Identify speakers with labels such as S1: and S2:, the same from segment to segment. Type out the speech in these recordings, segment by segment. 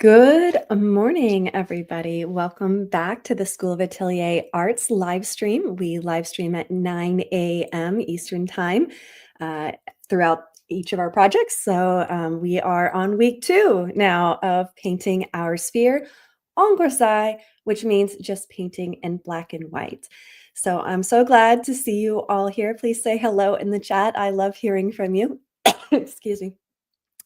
S1: Good morning, everybody. Welcome back to the School of Atelier Arts live stream. We live stream at 9 a.m. Eastern Time uh, throughout each of our projects. So we are on week 2 now of painting our sphere en grisaille, which means just painting in black and white. So I'm so glad to see you all here. Please say hello in the chat. I love hearing from you. Excuse me.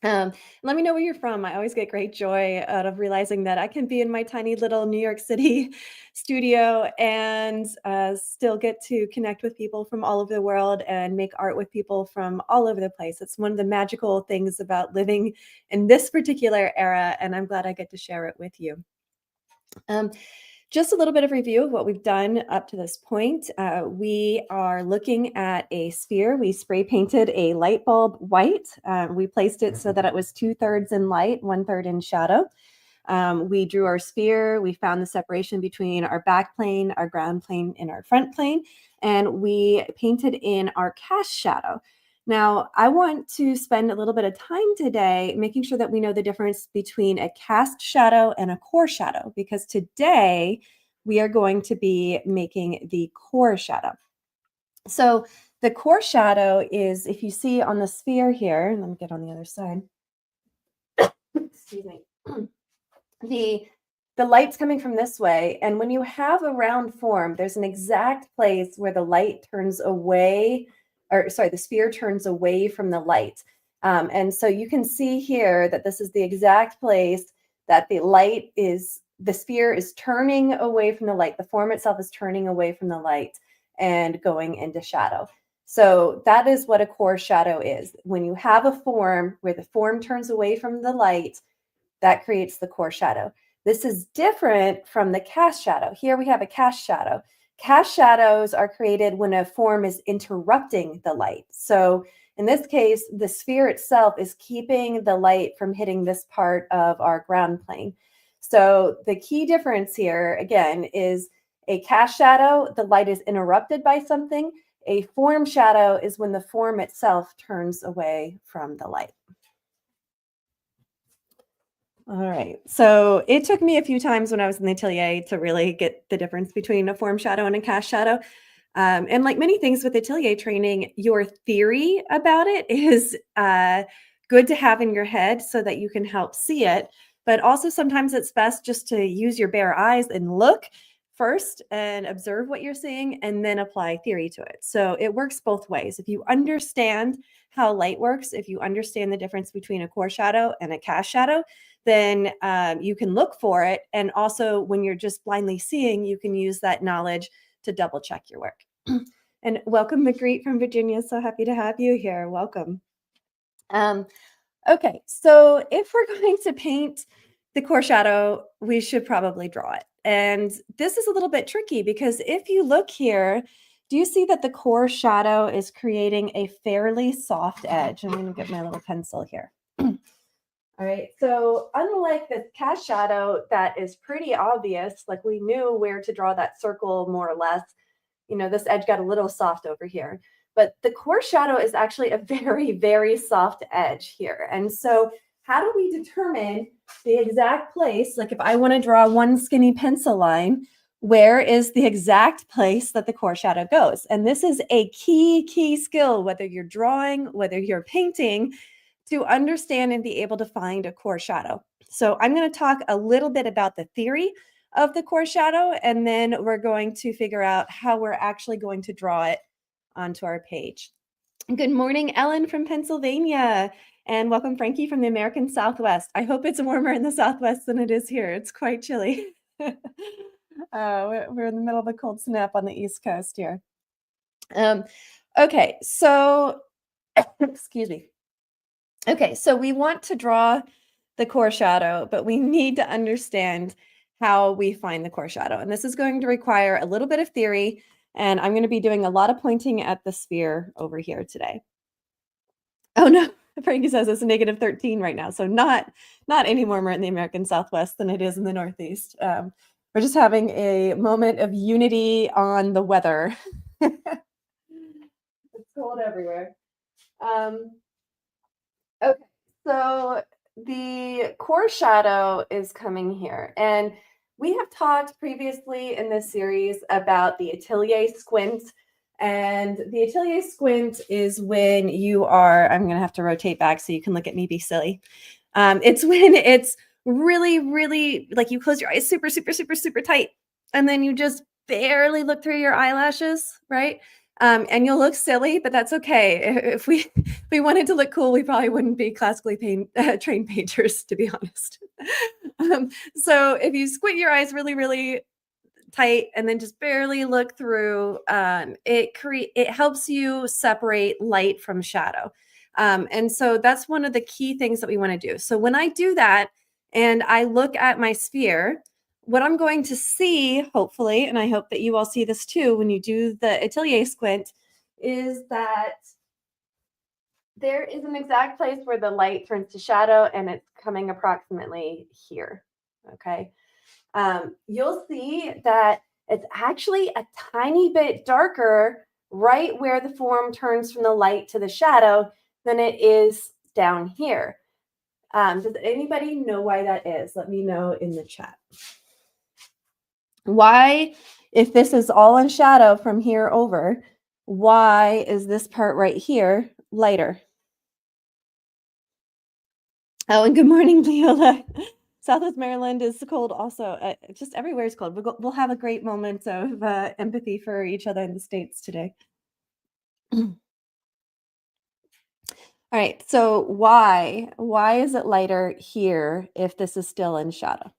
S1: Let me know where you're from. I always get great joy out of realizing that I can be in my tiny little New York City studio and still get to connect with people from all over the world and make art with people from all over the place. It's one of the magical things about living in this particular era, and I'm glad I get to share it with you. Just a little bit of review of what we've done up to this point. We are looking at a sphere. We spray painted a light bulb white. We placed it so that it was 2/3 in light, 1/3 in shadow. We drew our sphere. We found the separation between our back plane, our ground plane, and our front plane. And we painted in our cast shadow. Now, I want to spend a little bit of time today making sure that we know the difference between a cast shadow and a core shadow, because today we are going to be making the core shadow. So the core shadow is, if you see on the sphere here, let me get on the other side. Excuse me. The light's coming from this way, and when you have a round form, there's an exact place where the light turns away, or sorry, the sphere turns away from the light. And so you can see here that this is the exact place that the sphere is turning away from the light. The form itself is turning away from the light and going into shadow. So that is what a core shadow is. When you have a form where the form turns away from the light, that creates the core shadow. This is different from the cast shadow. Here we have a cast shadow. Cast shadows are created when a form is interrupting the light. So in this case, the sphere itself is keeping the light from hitting this part of our ground plane. So the key difference here, again, is a cast shadow, the light is interrupted by something. A form shadow is when the form itself turns away from the light. All right. So it took me a few times when I was in the atelier to really get the difference between a form shadow and a cast shadow. And like many things with atelier training, your theory about it is good to have in your head so that you can help see it. But also sometimes it's best just to use your bare eyes and look first and observe what you're seeing and then apply theory to it. So it works both ways. If you understand how light works, if you understand the difference between a core shadow and a cast shadow, then you can look for it. And also when you're just blindly seeing, you can use that knowledge to double check your work. And welcome, Magritte from Virginia. So happy to have you here. Welcome. Okay, so if we're going to paint the core shadow, we should probably draw it. And this is a little bit tricky because if you look here, do you see that the core shadow is creating a fairly soft edge? I'm going to get my little pencil here. All right, so unlike the cast shadow that is pretty obvious, like we knew where to draw that circle more or less, this edge got a little soft over here. But the core shadow is actually a very, very soft edge here. And so how do we determine the exact place? Like if I want to draw one skinny pencil line, where is the exact place that the core shadow goes? And this is a key skill, whether you're drawing, whether you're painting, to understand and be able to find a core shadow. So I'm going to talk a little bit about the theory of the core shadow, and then we're going to figure out how we're actually going to draw it onto our page. Good morning, Ellen from Pennsylvania, and welcome, Frankie, from the American Southwest. I hope it's warmer in the Southwest than it is here. It's quite chilly. We're in the middle of a cold snap on the East Coast here. Okay, so excuse me. Okay, so we want to draw the core shadow, but we need to understand how we find the core shadow. And this is going to require a little bit of theory, and I'm going to be doing a lot of pointing at the sphere over here today. Oh no, Frankie says it's -13 right now, so not any warmer in the American Southwest than it is in the Northeast. We're just having a moment of unity on the weather. It's cold everywhere. Okay, so the core shadow is coming here. And we have talked previously in this series about the Atelier squint. And the Atelier squint is when you are, I'm going to have to rotate back so you can look at me be silly. It's when it's really, really like you close your eyes super, super, super, super tight. And then you just barely look through your eyelashes, right? And you'll look silly, but that's okay. If we wanted to look cool, we probably wouldn't be classically trained painters, to be honest. So if you squint your eyes really, really tight and then just barely look through, it helps you separate light from shadow. And so that's one of the key things that we want to do. So when I do that and I look at my sphere, what I'm going to see, hopefully, and I hope that you all see this too when you do the Atelier squint, is that there is an exact place where the light turns to shadow and it's coming approximately here. Okay. You'll see that it's actually a tiny bit darker right where the form turns from the light to the shadow than it is down here. Does anybody know why that is? Let me know in the chat. Why, if this is all in shadow from here over, why is this part right here lighter? Oh, and good morning, Leola. Southwest Maryland is cold also. Just everywhere is cold. We'll have a great moment of empathy for each other in the States today. All right, so why is it lighter here if this is still in shadow?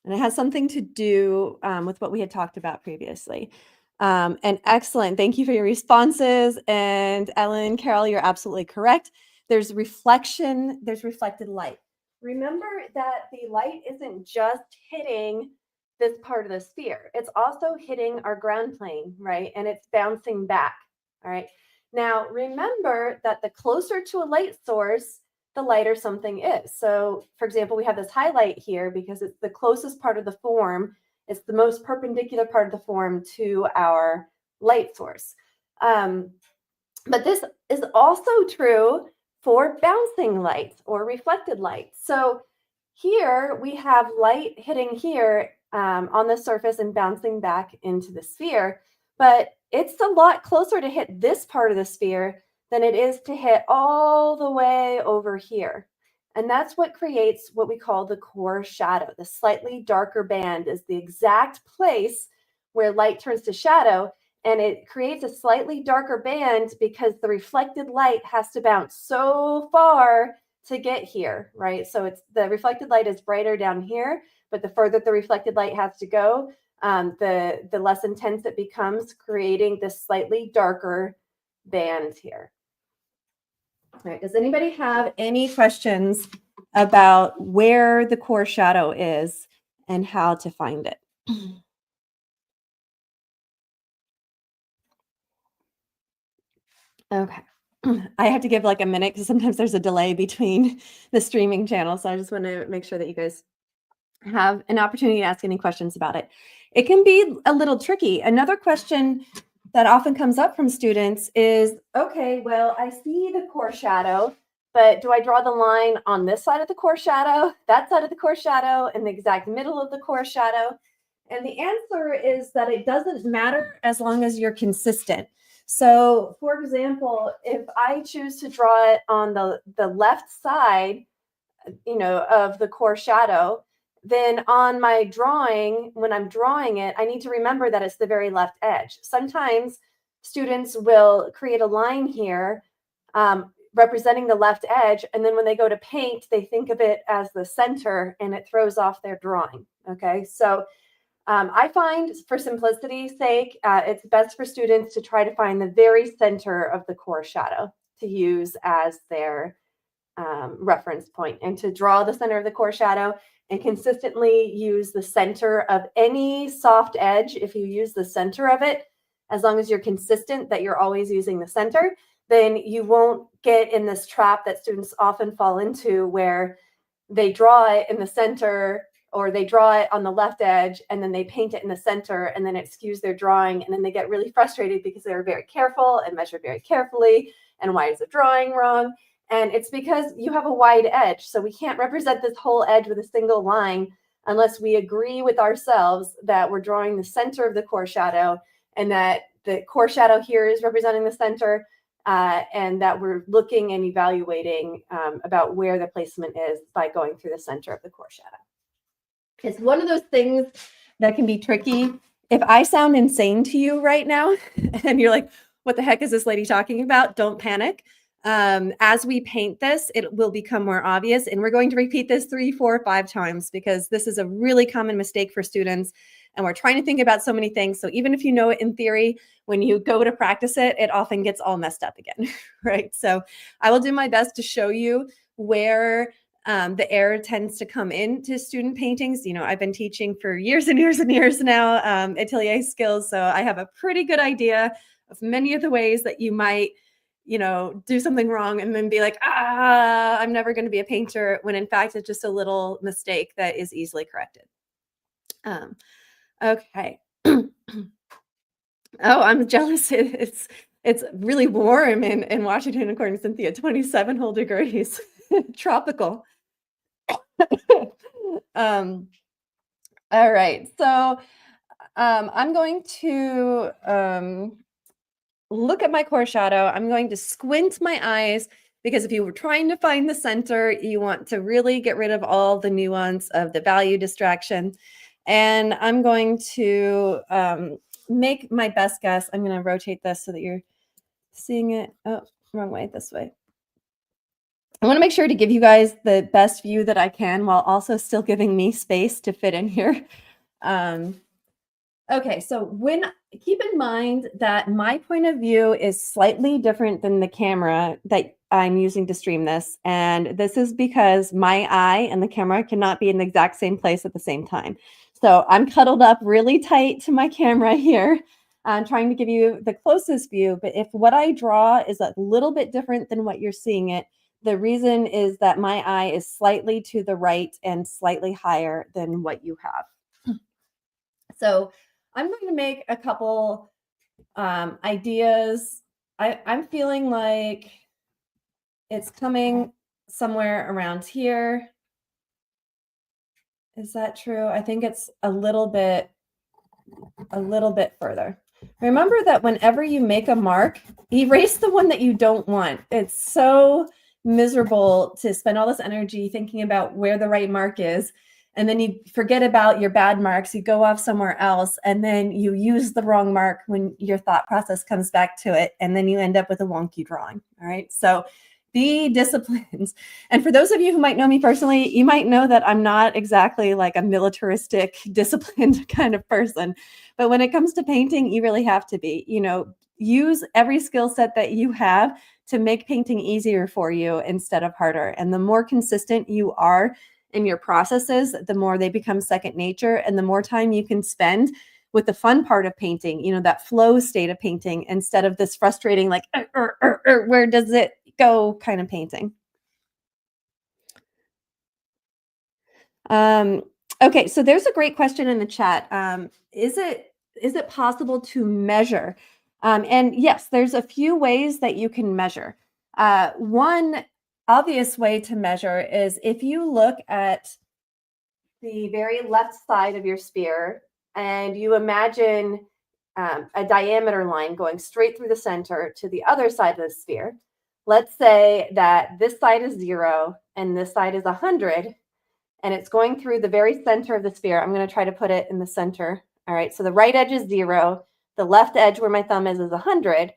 S1: And it has something to do with what we had talked about previously. And excellent. Thank you for your responses. And Ellen, Carol, you're absolutely correct. There's reflection, there's reflected light. Remember that the light isn't just hitting this part of the sphere, it's also hitting our ground plane, right? And it's bouncing back. All right. Now, remember that the closer to a light source, the lighter something is. So, for example, we have this highlight here because it's the closest part of the form. It's the most perpendicular part of the form to our light source. But this is also true for bouncing light or reflected light. So here we have light hitting here on the surface and bouncing back into the sphere, but it's a lot closer to hit this part of the sphere than it is to hit all the way over here. And that's what creates what we call the core shadow. The slightly darker band is the exact place where light turns to shadow, and it creates a slightly darker band because the reflected light has to bounce so far to get here, right? So it's the reflected light is brighter down here, but the further the reflected light has to go, the less intense it becomes, creating this slightly darker band here. All right, does anybody have any questions about where the core shadow is and how to find it? Okay. I have to give like a minute because sometimes there's a delay between the streaming channels. So I just want to make sure that you guys have an opportunity to ask any questions about it. It can be a little tricky. Another question that often comes up from students is, okay, well, I see the core shadow, but do I draw the line on this side of the core shadow, that side of the core shadow, in the exact middle of the core shadow? And the answer is that it doesn't matter as long as you're consistent. So, for example, if I choose to draw it on the left side, of the core shadow, then on my drawing, when I'm drawing it, I need to remember that it's the very left edge. Sometimes students will create a line here representing the left edge, and then when they go to paint, they think of it as the center, and it throws off their drawing. Okay, so I find, for simplicity's sake, it's best for students to try to find the very center of the core shadow to use as their reference point, and to draw the center of the core shadow and consistently use the center of any soft edge. If you use the center of it, as long as you're consistent that you're always using the center, then you won't get in this trap that students often fall into where they draw it in the center or they draw it on the left edge and then they paint it in the center and then it skews their drawing, and then they get really frustrated because they were very careful and measured very carefully, and why is the drawing wrong? And it's because you have a wide edge. So we can't represent this whole edge with a single line unless we agree with ourselves that we're drawing the center of the core shadow, and that the core shadow here is representing the center, and that we're looking and evaluating about where the placement is by going through the center of the core shadow. It's one of those things that can be tricky. If I sound insane to you right now and you're like, what the heck is this lady talking about? Don't panic. As we paint this, it will become more obvious. And we're going to repeat this 3, 4, 5 times because this is a really common mistake for students. And we're trying to think about so many things. So even if you know it in theory, when you go to practice it, it often gets all messed up again, right? So I will do my best to show you where the error tends to come into student paintings. You know, I've been teaching for years and years and years now, Atelier skills. So I have a pretty good idea of many of the ways that you might, you know, do something wrong and then be like, I'm never going to be a painter, when in fact it's just a little mistake that is easily corrected. Okay. Oh, I'm jealous. It's really warm in Washington, according to Cynthia, 27 whole degrees, tropical. All right, so I'm going to look at my core shadow. I'm going to squint my eyes because if you were trying to find the center, you want to really get rid of all the nuance of the value distraction. And I'm going to make my best guess. I'm going to rotate this so that you're seeing it. Oh, wrong way, this way. I want to make sure to give you guys the best view that I can while also still giving me space to fit in here. Okay, so keep in mind that my point of view is slightly different than the camera that I'm using to stream this. And this is because my eye and the camera cannot be in the exact same place at the same time. So I'm cuddled up really tight to my camera here. I'm trying to give you the closest view. But if what I draw is a little bit different than what you're seeing it, the reason is that my eye is slightly to the right and slightly higher than what you have. So I'm going to make a couple ideas. I'm feeling like it's coming somewhere around here. Is that true? I think it's a little bit further. Remember that whenever you make a mark, erase the one that you don't want. It's so miserable to spend all this energy thinking about where the right mark is, and then you forget about your bad marks. You go off somewhere else, and then you use the wrong mark when your thought process comes back to it, and then you end up with a wonky drawing. All right, so be disciplined. And for those of you who might know me personally, you might know that I'm not exactly like a militaristic, disciplined kind of person. But when it comes to painting, you really have to be, you know, use every skill set that you have to make painting easier for you instead of harder. And the more consistent you are in your processes, the more they become second nature, and the more time you can spend with the fun part of painting, you know, that flow state of painting, instead of this frustrating, like, where does it go kind of painting. Okay, so there's a great question in the chat. Is it possible to measure? And yes, there's a few ways that you can measure. One obvious way to measure is if you look at the very left side of your sphere and you imagine a diameter line going straight through the center to the other side of the sphere. Let's say that this side is 0 and this side is 100, and it's going through the very center of the sphere. I'm going to try to put it in the center. All right, so the right edge is 0. The left edge where my thumb is 100.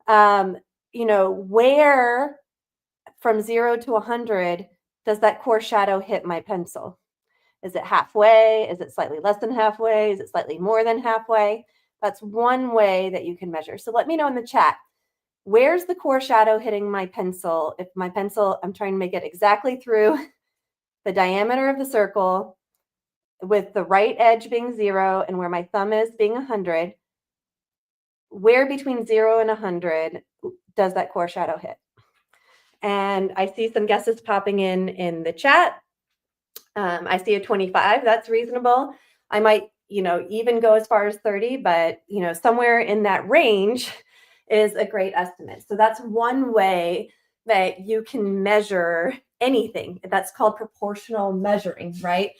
S1: You know, where from 0 to 100 does that core shadow hit my pencil? Is it halfway? Is it slightly less than halfway? Is it slightly more than halfway? That's one way that you can measure. So let me know in the chat, where's the core shadow hitting my pencil? If my pencil, I'm trying to make it exactly through the diameter of the circle, with the right edge being 0 and where my thumb is being 100, where between 0 and 100 does that core shadow hit? And I see some guesses popping in the chat. I see a 25. That's reasonable. I might, you know, even go as far as 30, but, you know, somewhere in that range is a great estimate. So that's one way that you can measure anything. That's called proportional measuring, right?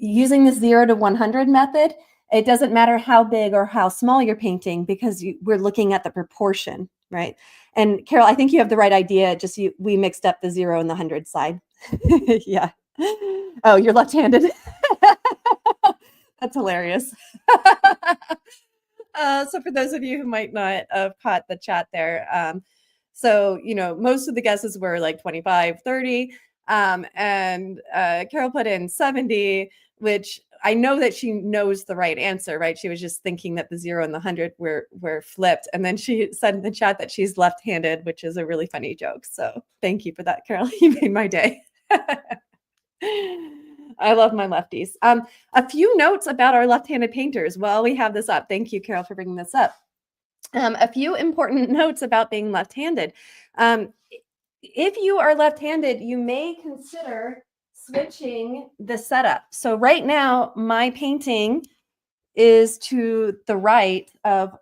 S1: Using the 0 to 100 method, it doesn't matter how big or how small you're painting because we're looking at the proportion, right? And Carol, I think you have the right idea. Just we mixed up the 0 and the 100 side. Yeah. Oh, you're left-handed. That's hilarious. So for those of you who might not have caught the chat there, so, most of the guesses were like 25, 30, and Carol put in 70, which I know that she knows the right answer, right? She was just thinking that the 0 and the 100 were flipped. And then she said in the chat that she's left-handed, which is a really funny joke. So thank you for that, Carol. You made my day. I love my lefties. A few notes about our left-handed painters while we have this up. Thank you, Carol, for bringing this up. A few important notes about being left-handed. If you are left-handed, you may consider switching the setup. So right now, my painting is to the right of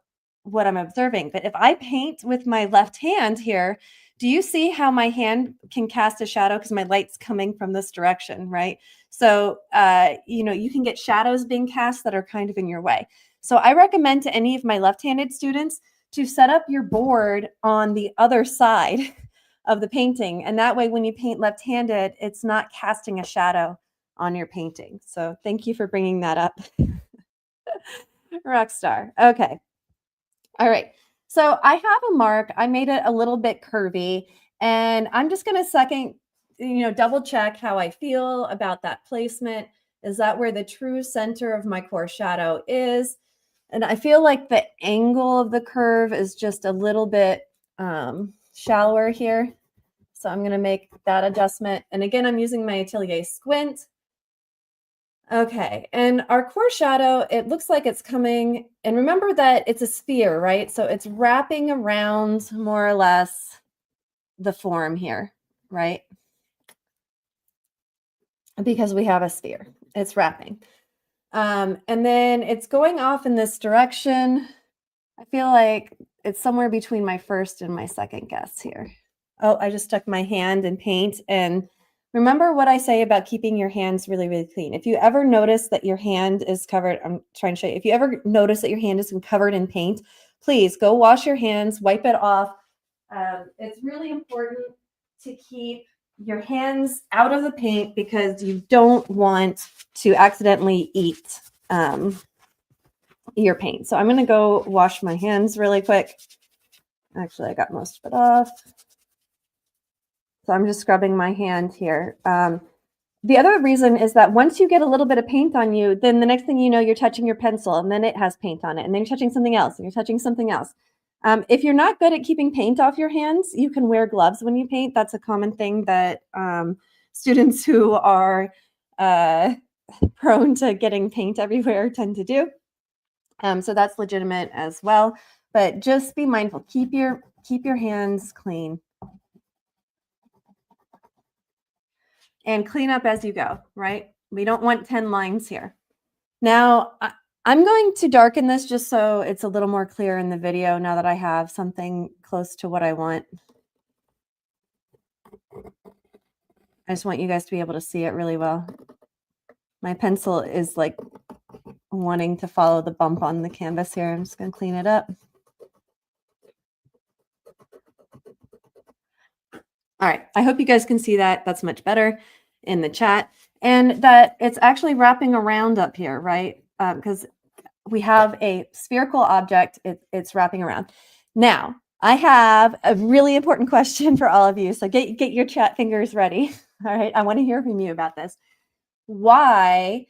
S1: what I'm observing. But if I paint with my left hand here, do you see how my hand can cast a shadow because my light's coming from this direction, right? So, you can get shadows being cast that are kind of in your way. So I recommend to any of my left-handed students to set up your board on the other side of the painting. And that way, when you paint left-handed, it's not casting a shadow on your painting. So thank you for bringing that up. Rockstar. Okay. All right. So I have a mark. I made it a little bit curvy, and I'm just going to double check how I feel about that placement. Is that where the true center of my core shadow is? And I feel like the angle of the curve is just a little bit shallower here. So I'm going to make that adjustment. And again, I'm using my Atelier squint. Okay, and our core shadow, it looks like it's coming, and remember that it's a sphere, right? So it's wrapping around more or less the form here, right? Because we have a sphere, it's wrapping. And then it's going off in this direction. I feel like it's somewhere between my first and my second guess here. Oh, I just stuck my hand in paint, and remember what I say about keeping your hands really, really clean. If you ever notice that your hand is covered, I'm trying to show you. If you ever notice that your hand is covered in paint, please go wash your hands, wipe it off. It's really important to keep your hands out of the paint because you don't want to accidentally eat your paint. So I'm going to go wash my hands really quick. Actually, I got most of it off. So I'm just scrubbing my hand here. The other reason is that once you get a little bit of paint on you, then the next thing you know, you're touching your pencil and then it has paint on it. And then you're touching something else and you're touching something else. If you're not good at keeping paint off your hands, you can wear gloves when you paint. That's a common thing that students who are prone to getting paint everywhere tend to do. So that's legitimate as well. But just be mindful. Keep your hands clean. And clean up as you go, right? We don't want 10 lines here. Now, I'm going to darken this just so it's a little more clear in the video now that I have something close to what I want. I just want you guys to be able to see it really well. My pencil is like wanting to follow the bump on the canvas here. I'm just going to clean it up. All right, I hope you guys can see that. That's much better in the chat. And that it's actually wrapping around up here, right? Because we have a spherical object, it's wrapping around. Now, I have a really important question for all of you. So get your chat fingers ready. All right, I want to hear from you about this. Why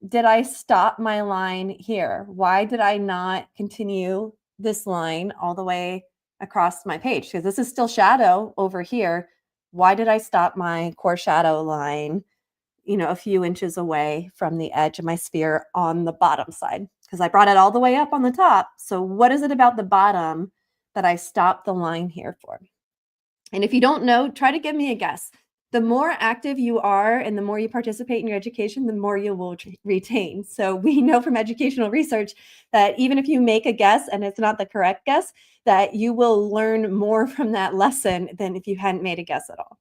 S1: did I stop my line here? Why did I not continue this line all the way across my page? Because this is still shadow over here. Why did I stop my core shadow line, a few inches away from the edge of my sphere on the bottom side? Because I brought it all the way up on the top. So what is it about the bottom that I stopped the line here for? And if you don't know, try to give me a guess. The more active you are and the more you participate in your education, the more you will retain. So we know from educational research that even if you make a guess and it's not the correct guess, that you will learn more from that lesson than if you hadn't made a guess at all.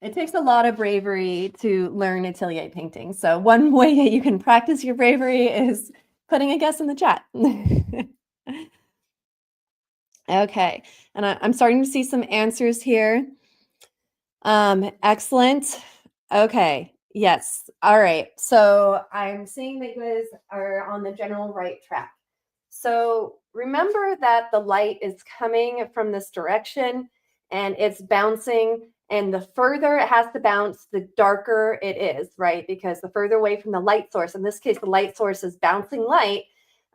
S1: It takes a lot of bravery to learn atelier painting. So one way that you can practice your bravery is putting a guess in the chat. Okay, and I'm starting to see some answers here. Excellent. Okay, yes. All right. So I'm seeing that you guys are on the general right track. So remember that the light is coming from this direction and it's bouncing. And the further it has to bounce, the darker it is, right? Because the further away from the light source, in this case, the light source is bouncing light,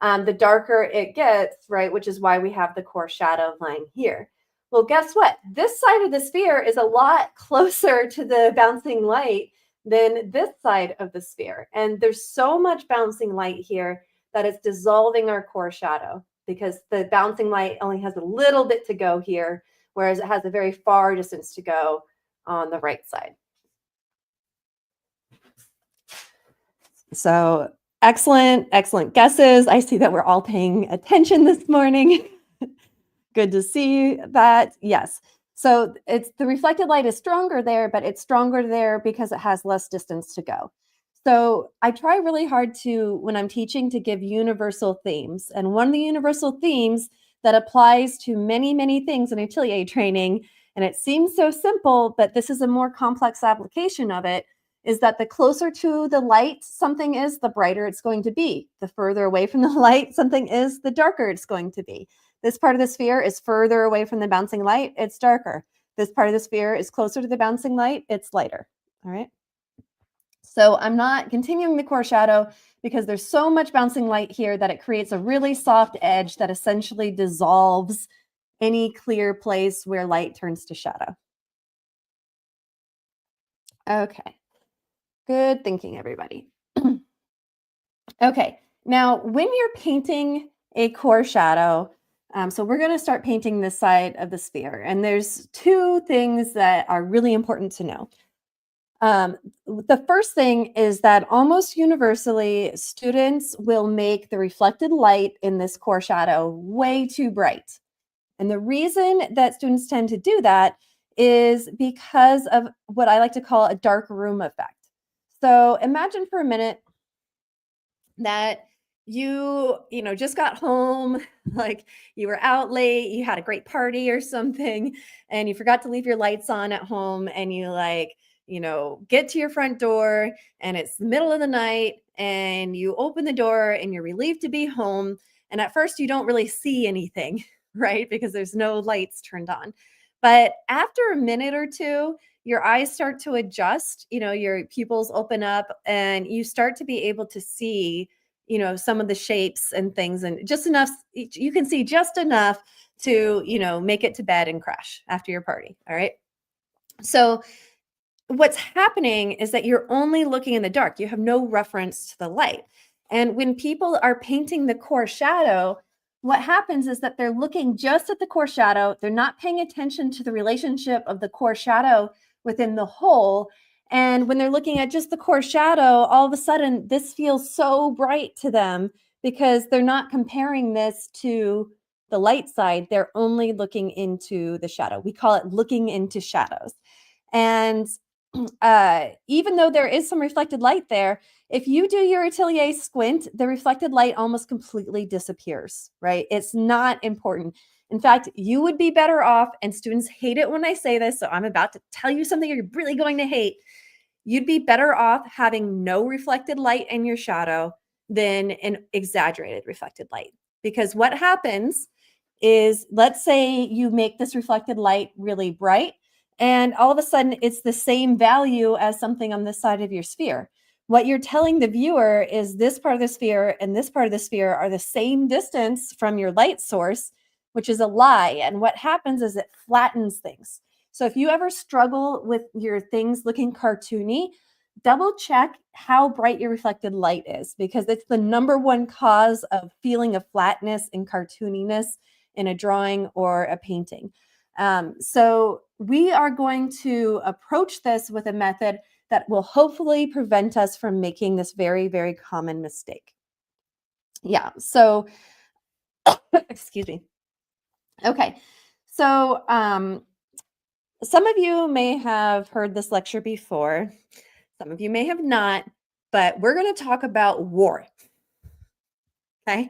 S1: the darker it gets, right? Which is why we have the core shadow line here. Well, guess what? This side of the sphere is a lot closer to the bouncing light than this side of the sphere. And there's so much bouncing light here that it's dissolving our core shadow because the bouncing light only has a little bit to go here, whereas it has a very far distance to go on the right side. So excellent, excellent guesses. I see that we're all paying attention this morning. Good to see that. Yes. So it's the reflected light is stronger there, but it's stronger there because it has less distance to go. So I try really hard to, when I'm teaching, to give universal themes. And one of the universal themes that applies to many, many things in atelier training, and it seems so simple, but this is a more complex application of it, is that the closer to the light something is, the brighter it's going to be. The further away from the light something is, the darker it's going to be. This part of the sphere is further away from the bouncing light, it's darker. This part of the sphere is closer to the bouncing light, it's lighter. All right. So I'm not continuing the core shadow because there's so much bouncing light here that it creates a really soft edge that essentially dissolves any clear place where light turns to shadow. Okay. Good thinking, everybody. Okay. Now, when you're painting a core shadow, so we're going to start painting this side of the sphere. And there's two things that are really important to know. The first thing is that almost universally, students will make the reflected light in this core shadow way too bright. And the reason that students tend to do that is because of what I like to call a dark room effect. So imagine for a minute that you just got home, like you were out late, you had a great party or something, and you forgot to leave your lights on at home, and you get to your front door and it's the middle of the night and you open the door and you're relieved to be home, and at first you don't really see anything, right? Because there's no lights turned on. But after a minute or two, your eyes start to adjust, your pupils open up and you start to be able to see, some of the shapes and things, and just enough, you can see just enough to, make it to bed and crash after your party. All right. So what's happening is that you're only looking in the dark. You have no reference to the light. And when people are painting the core shadow, what happens is that they're looking just at the core shadow. They're not paying attention to the relationship of the core shadow within the whole. And when they're looking at just the core shadow, all of a sudden this feels so bright to them because they're not comparing this to the light side. They're only looking into the shadow. We call it looking into shadows. And even though there is some reflected light there, if you do your Atelier squint, the reflected light almost completely disappears, right? It's not important. In fact, you would be better off, and students hate it when I say this, so I'm about to tell you something you're really going to hate. You'd be better off having no reflected light in your shadow than an exaggerated reflected light. Because what happens is, let's say you make this reflected light really bright, and all of a sudden it's the same value as something on this side of your sphere. What you're telling the viewer is this part of the sphere and this part of the sphere are the same distance from your light source, which is a lie. And what happens is it flattens things. So if you ever struggle with your things looking cartoony, double check how bright your reflected light is, because it's the number one cause of feeling of flatness and cartooniness in a drawing or a painting. So we are going to approach this with a method that will hopefully prevent us from making this very, very common mistake. Yeah, so excuse me. Okay, so some of you may have heard this lecture before. Some of you may have not, but we're going to talk about war. Okay.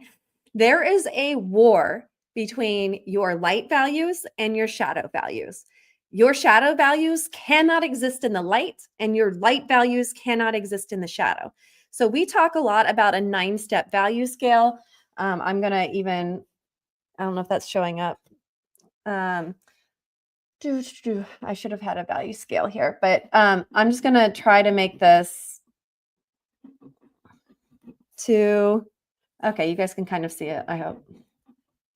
S1: There is a war between your light values and your shadow values. Your shadow values cannot exist in the light, and your light values cannot exist in the shadow. So we talk a lot about a 9-step value scale. I'm going to even, I don't know if that's showing up. I should have had a value scale here, but I'm just going to try to make this to, okay, you guys can kind of see it, I hope.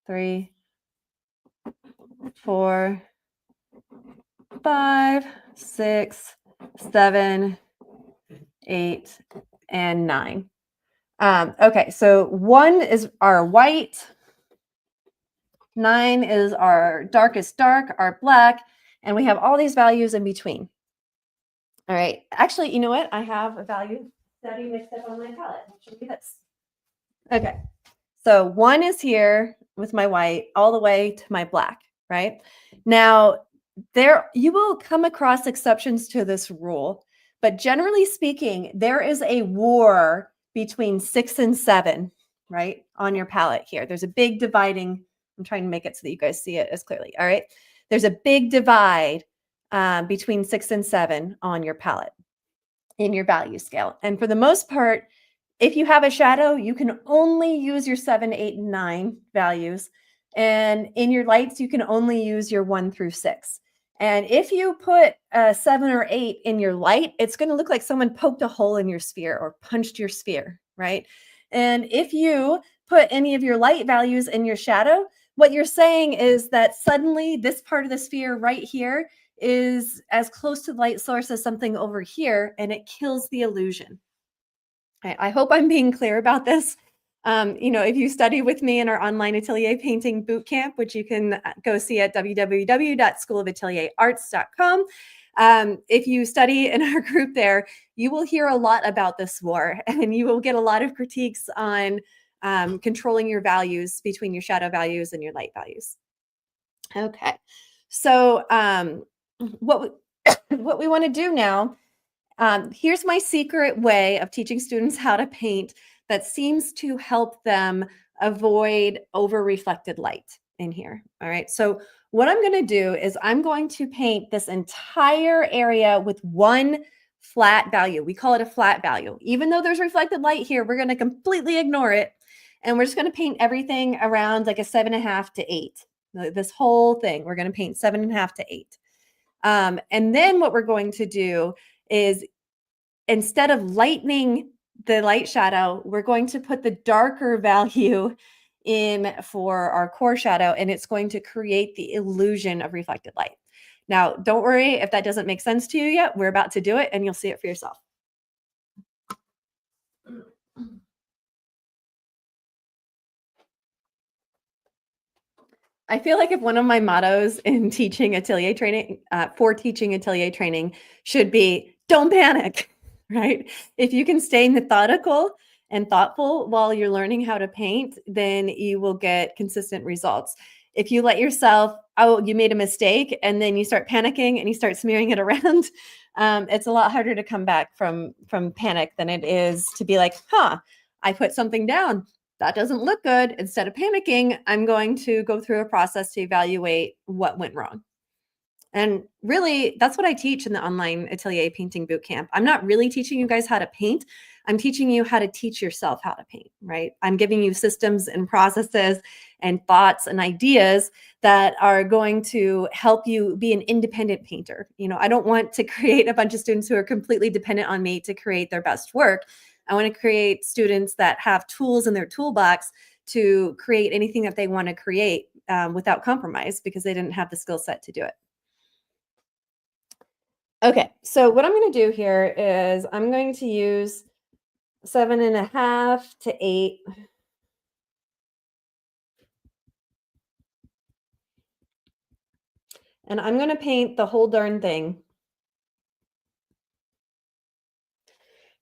S1: 3, 4, 5, 6, 7, 8, and 9. Okay, so 1 is our white, 9 is our darkest dark, our black, and we have all these values in between. All right, actually, you know what? I have a value study mixed up on my palette. I'll show you this. Okay, so 1 is here with my white all the way to my black, right? Now, you will come across exceptions to this rule, but generally speaking, there is a war between 6 and 7, right, on your palette here. There's a big dividing. I'm trying to make it so that you guys see it as clearly. All right, there's a big divide between 6 and 7 on your palette in your value scale, and for the most part, if you have a shadow, you can only use your 7, 8, and 9 values. And in your lights, you can only use your 1 through 6. And if you put a 7 or 8 in your light, it's going to look like someone poked a hole in your sphere or punched your sphere, right? And if you put any of your light values in your shadow, what you're saying is that suddenly this part of the sphere right here is as close to the light source as something over here, and it kills the illusion. I hope I'm being clear about this. If you study with me in our online Atelier painting bootcamp, which you can go see at www.schoolofatelierarts.com, if you study in our group there, you will hear a lot about this war, and you will get a lot of critiques on controlling your values between your shadow values and your light values. Okay, so what we, what we want to do now, here's my secret way of teaching students how to paint that seems to help them avoid over-reflected light in here. All right, so what I'm going to do is I'm going to paint this entire area with one flat value. We call it a flat value. Even though there's reflected light here, we're going to completely ignore it. And we're just going to paint everything around like a 7.5 to 8. This whole thing, we're going to paint 7.5 to 8. And then what we're going to do is, instead of lightening the light shadow, we're going to put the darker value in for our core shadow, and it's going to create the illusion of reflected light. Now, don't worry if that doesn't make sense to you yet. We're about to do it, and you'll see it for yourself. I feel like if one of my mottos in teaching Atelier training, should be, don't panic, right? If you can stay methodical and thoughtful while you're learning how to paint, then you will get consistent results. If you let yourself, oh, you made a mistake, and then you start panicking and you start smearing it around, it's a lot harder to come back from panic than it is to be like, I put something down. That doesn't look good. Instead of panicking, I'm going to go through a process to evaluate what went wrong. And really, that's what I teach in the online Atelier painting bootcamp. I'm not really teaching you guys how to paint. I'm teaching you how to teach yourself how to paint, right? I'm giving you systems and processes and thoughts and ideas that are going to help you be an independent painter. I don't want to create a bunch of students who are completely dependent on me to create their best work. I want to create students that have tools in their toolbox to create anything that they want to create without compromise, because they didn't have the skill set to do it. Okay, so what I'm going to do here is I'm going to use 7.5 to 8. And I'm going to paint the whole darn thing.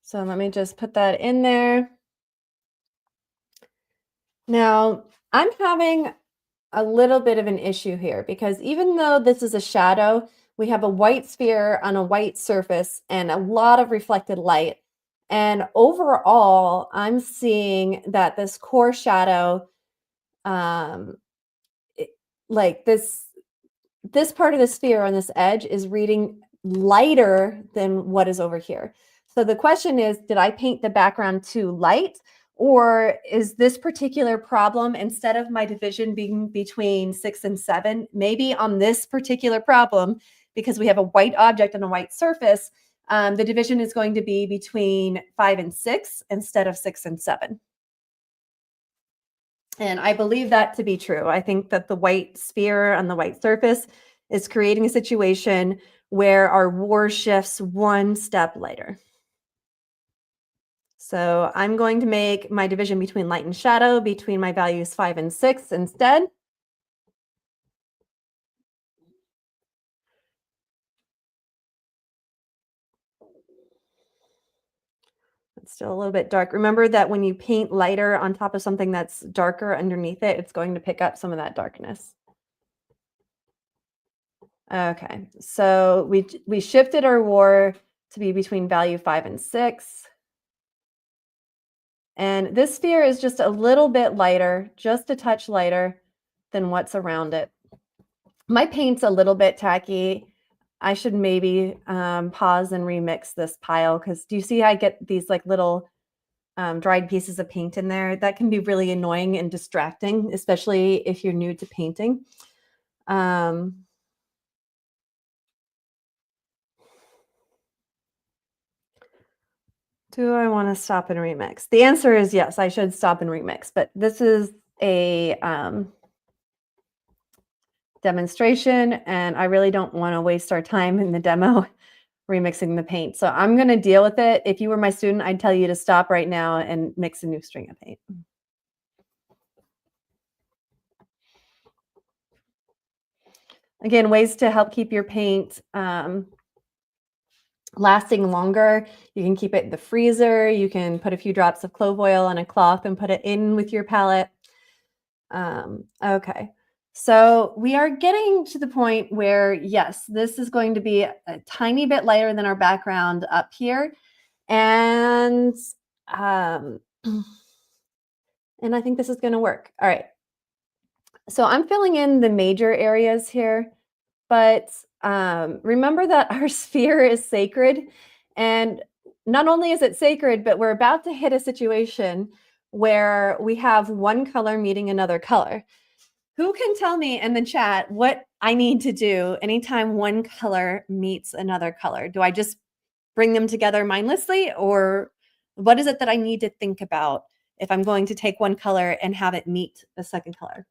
S1: So let me just put that in there. Now, I'm having a little bit of an issue here because even though this is a shadow, we have a white sphere on a white surface and a lot of reflected light. And overall, I'm seeing that this core shadow, um, it- like this part of the sphere on this edge is reading lighter than what is over here. So the question is, did I paint the background too light? Or is this particular problem, instead of my division being between 6 and 7, maybe on this particular problem, because we have a white object on a white surface, the division is going to be between 5 and 6 instead of 6 and 7. And I believe that to be true. I think that the white sphere on the white surface is creating a situation where our war shifts one step lighter. So I'm going to make my division between light and shadow between my values 5 and 6 instead. It's still a little bit dark. Remember that when you paint lighter on top of something that's darker underneath it, it's going to pick up some of that darkness. Okay, so we shifted our war to be between value 5 and 6. And this sphere is just a little bit lighter, just a touch lighter than what's around it. My paint's a little bit tacky. I should maybe pause and remix this pile, because do you see I get these like little dried pieces of paint in there? That can be really annoying and distracting, especially if you're new to painting. Do I want to stop and remix? The answer is yes, I should stop and remix, but this is a demonstration, and I really don't want to waste our time in the demo remixing the paint. So I'm going to deal with it. If you were my student, I'd tell you to stop right now and mix a new string of paint. Again, ways to help keep your paint lasting longer. You can keep it in the freezer. You can put a few drops of clove oil on a cloth and put it in with your palette. Okay. So we are getting to the point where, yes, this is going to be a tiny bit lighter than our background up here. And, and I think this is going to work. All right. So I'm filling in the major areas here, but remember that our sphere is sacred. And not only is it sacred, but we're about to hit a situation where we have one color meeting another color. Who can tell me in the chat what I need to do anytime one color meets another color? Do I just bring them together mindlessly, or what is it that I need to think about if I'm going to take one color and have it meet a second color?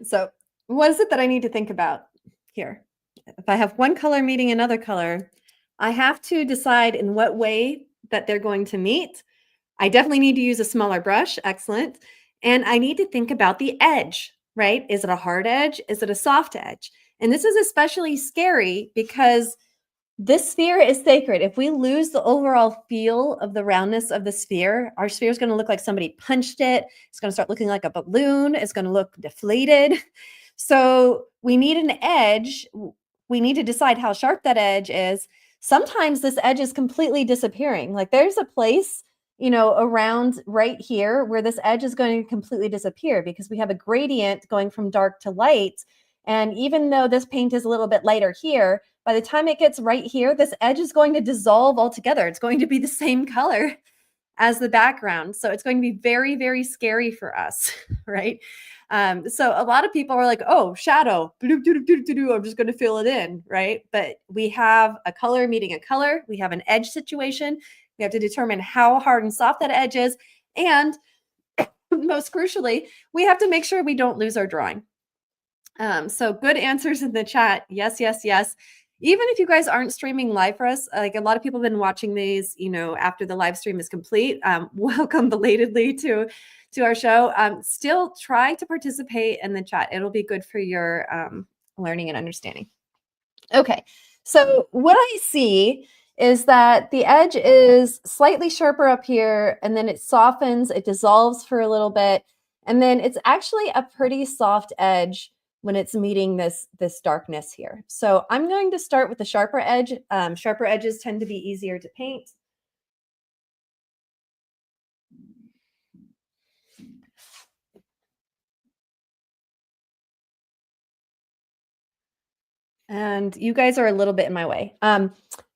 S1: So what is it that I need to think about here? If I have one color meeting another color, I have to decide in what way that they're going to meet. I definitely need to use a smaller brush. Excellent. And I need to think about the edge, right? Is it a hard edge? Is it a soft edge? And this is especially scary because this sphere is sacred. If we lose the overall feel of the roundness of the sphere, our sphere is going to look like somebody punched it. It's going to start looking like a balloon. It's going to look deflated. So we need an edge. We need to decide how sharp that edge is. Sometimes this edge is completely disappearing. Like there's a place, around right here where this edge is going to completely disappear because we have a gradient going from dark to light. And even though this paint is a little bit lighter here, by the time it gets right here, this edge is going to dissolve altogether. It's going to be the same color as the background. So it's going to be very, very scary for us, right? So a lot of people are like, oh, shadow, bloop, doo, doo, doo, doo, doo, I'm just going to fill it in, right? But we have a color meeting a color. We have an edge situation. We have to determine how hard and soft that edge is. And most crucially, we have to make sure we don't lose our drawing. So good answers in the chat. Yes, yes, yes. Even if you guys aren't streaming live for us, like a lot of people have been watching these, after the live stream is complete. Welcome belatedly to our show. Still try to participate in the chat. It'll be good for your learning and understanding. Okay, so what I see is that the edge is slightly sharper up here, and then it softens, it dissolves for a little bit, and then it's actually a pretty soft edge when it's meeting this darkness here. So I'm going to start with the sharper edge. Sharper edges tend to be easier to paint. And you guys are a little bit in my way.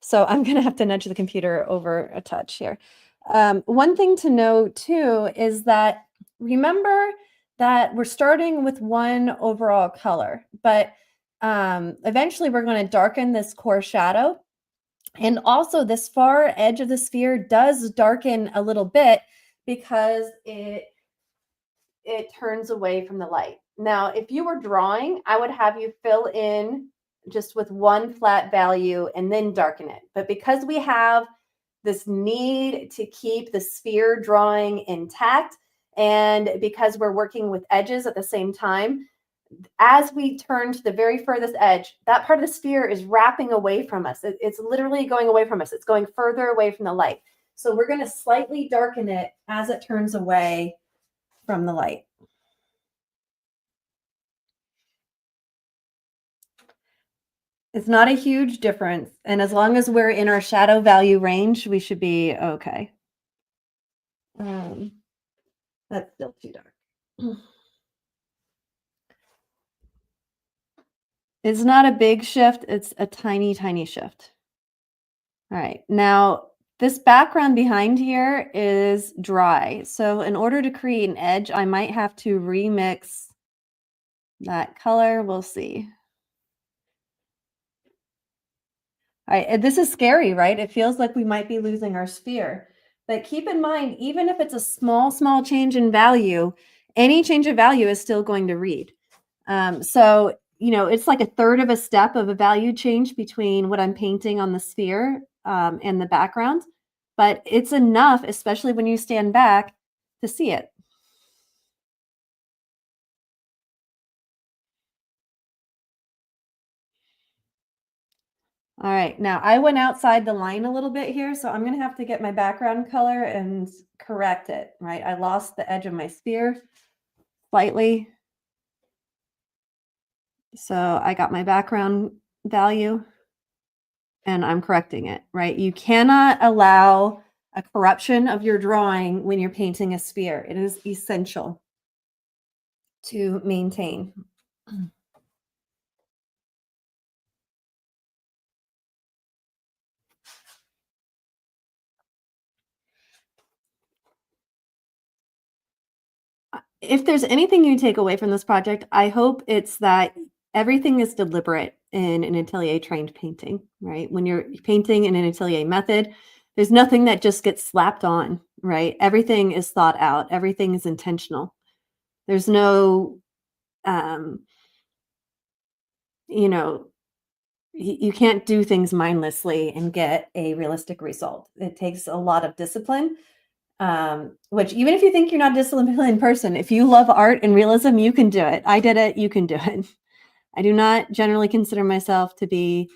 S1: So I'm going to have to nudge the computer over a touch here. One thing to know too is that remember that we're starting with one overall color, but eventually we're going to darken this core shadow. And also this far edge of the sphere does darken a little bit because it turns away from the light. Now, if you were drawing, I would have you fill in just with one flat value and then darken it. But because we have this need to keep the sphere drawing intact, and because we're working with edges at the same time, as we turn to the very furthest edge, that part of the sphere is wrapping away from us. It's literally going away from us. It's going further away from the light. So we're going to slightly darken it as it turns away from the light. It's not a huge difference. And as long as we're in our shadow value range, we should be okay. That's still too dark. It's not a big shift. It's a tiny, tiny shift. All right. Now, this background behind here is dry. So in order to create an edge, I might have to remix that color. We'll see. All right. This is scary, right? It feels like we might be losing our sphere. But keep in mind, even if it's a small, small change in value, any change of value is still going to read. So, it's like a third of a step of a value change between what I'm painting on the sphere and the background. But it's enough, especially when you stand back, to see it. All right, now I went outside the line a little bit here, so I'm going to have to get my background color and correct it, right? I lost the edge of my sphere slightly. So I got my background value and I'm correcting it, right? You cannot allow a corruption of your drawing when you're painting a sphere. It is essential to maintain. If there's anything you take away from this project, I hope it's that everything is deliberate in an atelier trained painting, right? When you're painting in an atelier method, there's nothing that just gets slapped on, right? Everything is thought out, everything is intentional. There's no, you can't do things mindlessly and get a realistic result. It takes a lot of discipline. Which even if you think you're not a disciplined person, if you love art and realism, you can do it. I did it. You can do it. I do not generally consider myself to be,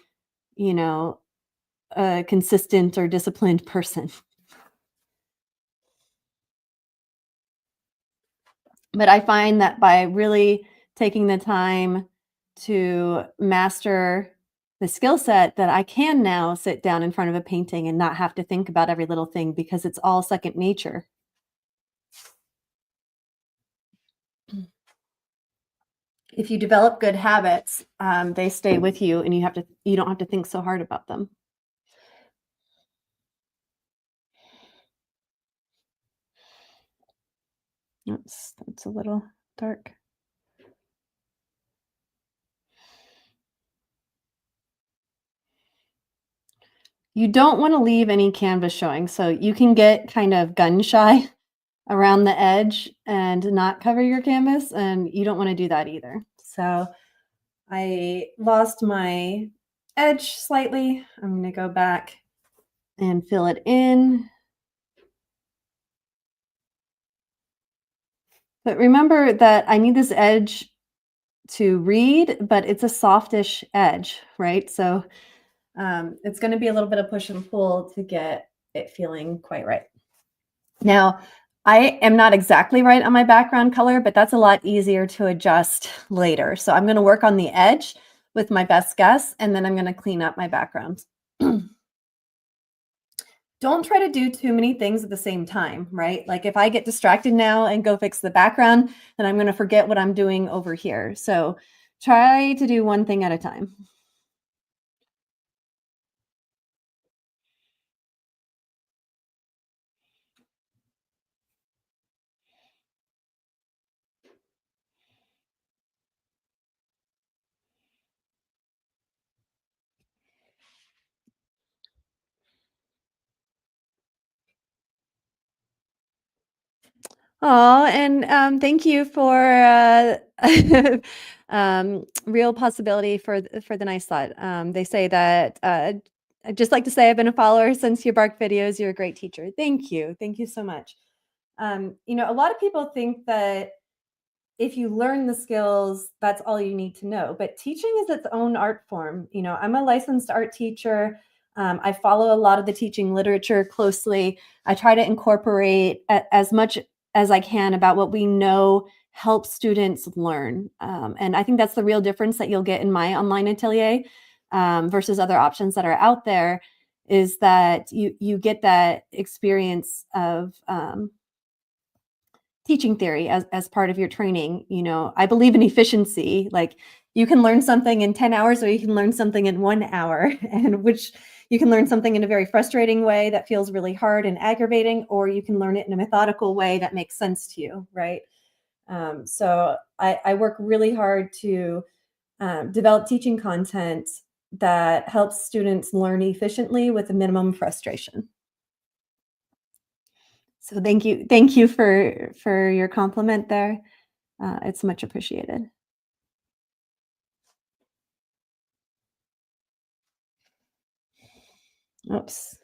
S1: a consistent or disciplined person. But I find that by really taking the time to master the skill set that I can now sit down in front of a painting and not have to think about every little thing because it's all second nature. If you develop good habits, they stay with you and you don't have to think so hard about them. Oops, that's a little dark. You don't want to leave any canvas showing. So you can get kind of gun shy around the edge and not cover your canvas, and you don't want to do that either. So I lost my edge slightly. I'm going to go back and fill it in. But remember that I need this edge to read, but it's a softish edge, right? So it's going to be a little bit of push and pull to get it feeling quite right. Now, I am not exactly right on my background color, but that's a lot easier to adjust later. So I'm going to work on the edge with my best guess, and then I'm going to clean up my background. Don't try to do too many things at the same time, right? Like if I get distracted now and go fix the background, then I'm going to forget what I'm doing over here. So try to do one thing at a time. Oh, and thank you for real possibility for the nice thought. They say that I'd just like to say I've been a follower since your bark videos. You're a great teacher. Thank you so much. A lot of people think that if you learn the skills, that's all you need to know. But teaching is its own art form. I'm a licensed art teacher. I follow a lot of the teaching literature closely. I try to incorporate as much as I can about what we know helps students learn. And I think that's the real difference that you'll get in my online atelier versus other options that are out there is that you get that experience of teaching theory as part of your training. I believe in efficiency. Like you can learn something in 10 hours or you can learn something in 1 hour, and which you can learn something in a very frustrating way that feels really hard and aggravating, or you can learn it in a methodical way that makes sense to you, right? So I work really hard to develop teaching content that helps students learn efficiently with a minimum frustration. So thank you for your compliment there. It's much appreciated. Oops.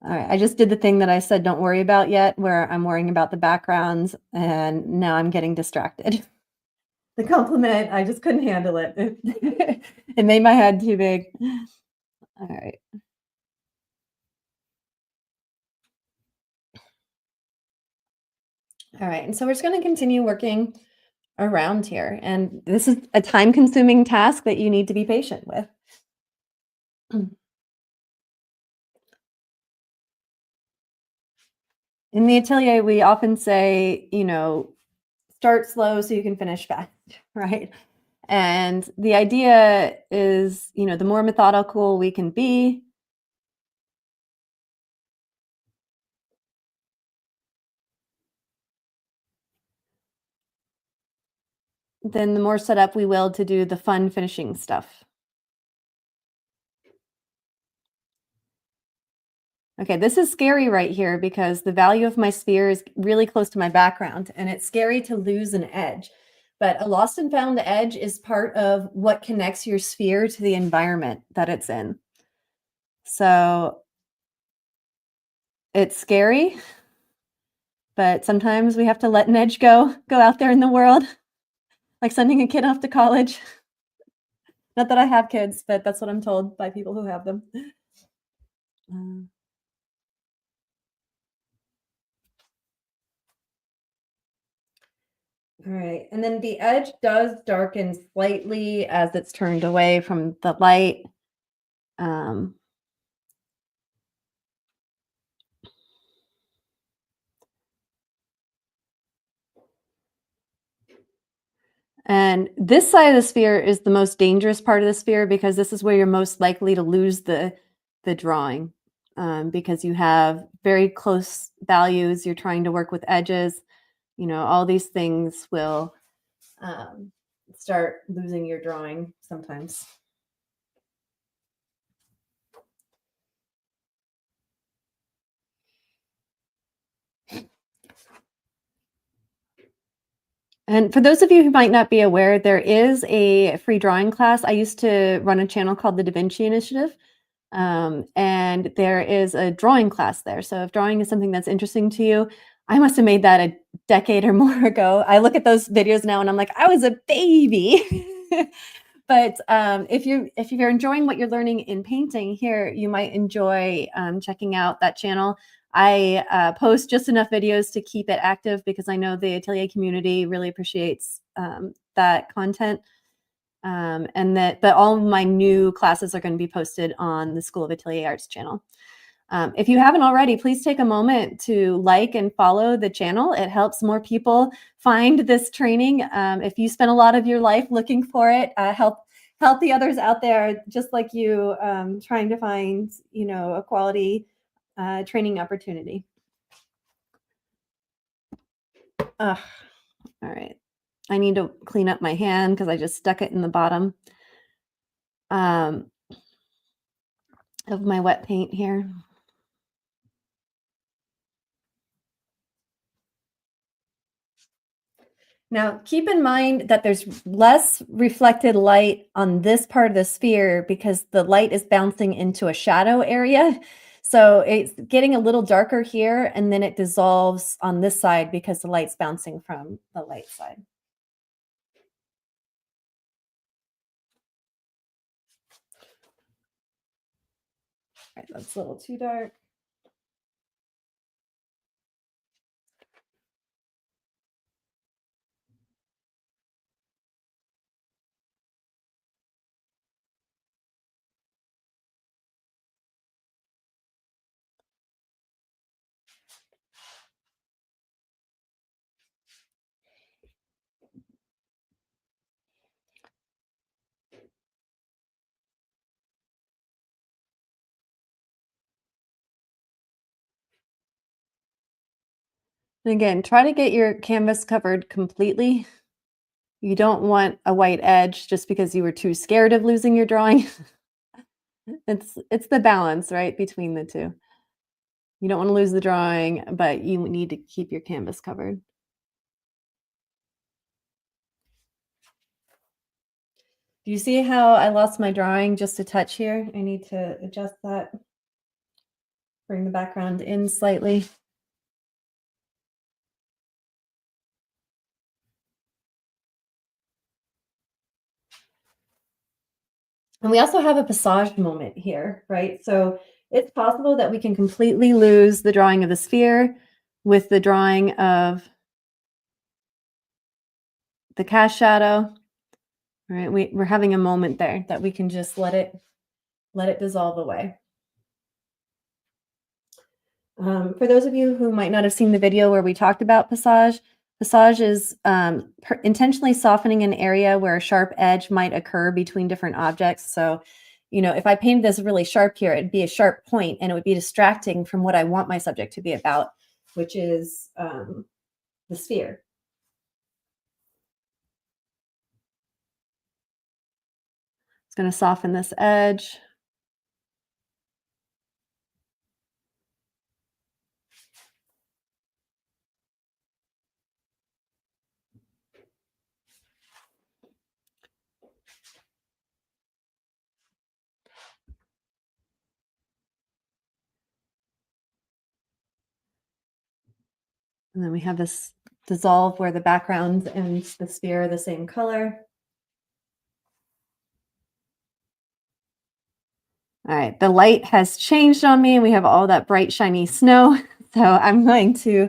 S1: All right. I just did the thing that I said don't worry about yet, where I'm worrying about the backgrounds, and now I'm getting distracted. The compliment, I just couldn't handle it. It made my head too big. All right. All right. And so we're just going to continue working around here. And this is a time consuming task that you need to be patient with. In the atelier, we often say, start slow so you can finish fast, right? And the idea is, the more methodical we can be, then the more set up we will to do the fun finishing stuff. Okay, this is scary right here because the value of my sphere is really close to my background, and it's scary to lose an edge. But a lost and found edge is part of what connects your sphere to the environment that it's in. So it's scary, but sometimes we have to let an edge go out there in the world, like sending a kid off to college. Not that I have kids, but that's what I'm told by people who have them. Uh, all right, and then the edge does darken slightly as it's turned away from the light. Um, and this side of the sphere is the most dangerous part of the sphere because this is where you're most likely to lose the drawing because you have very close values. You're trying to work with edges. All these things will um, start losing your drawing sometimes. And for those of you who might not be aware, there is a free drawing class. I used to run a channel called the Da Vinci Initiative, and there is a drawing class there. So if drawing is something that's interesting to you, I must have made that a decade or more ago. I look at those videos now and I'm like, I was a baby. But if you're enjoying what you're learning in painting here, you might enjoy checking out that channel. I post just enough videos to keep it active because I know the Atelier community really appreciates that content. But all my new classes are going to be posted on the School of Atelier Arts channel. If you haven't already, please take a moment to like and follow the channel. It helps more people find this training. If you spend a lot of your life looking for it, help the others out there, just like you, trying to find a quality training opportunity. All right. I need to clean up my hand because I just stuck it in the bottom of my wet paint here. Now, keep in mind that there's less reflected light on this part of the sphere because the light is bouncing into a shadow area. So it's getting a little darker here, and then it dissolves on this side because the light's bouncing from the light side. All right, that's a little too dark. And again, try to get your canvas covered completely. You don't want a white edge just because you were too scared of losing your drawing. It's the balance, right, between the two. You don't want to lose the drawing, but you need to keep your canvas covered. Do you see how I lost my drawing just a touch here? I need to adjust that. Bring the background in slightly. And we also have a passage moment here, right? So it's possible that we can completely lose the drawing of the sphere with the drawing of the cast shadow. All right, we're having a moment there that we can just let it dissolve away. For those of you who might not have seen the video where we talked about passage, passage is intentionally softening an area where a sharp edge might occur between different objects. So, if I painted this really sharp here, it'd be a sharp point and it would be distracting from what I want my subject to be about, which is the sphere. It's going to soften this edge. And then we have this dissolve where the background and the sphere are the same color. All right, the light has changed on me and we have all that bright, shiny snow. So I'm going to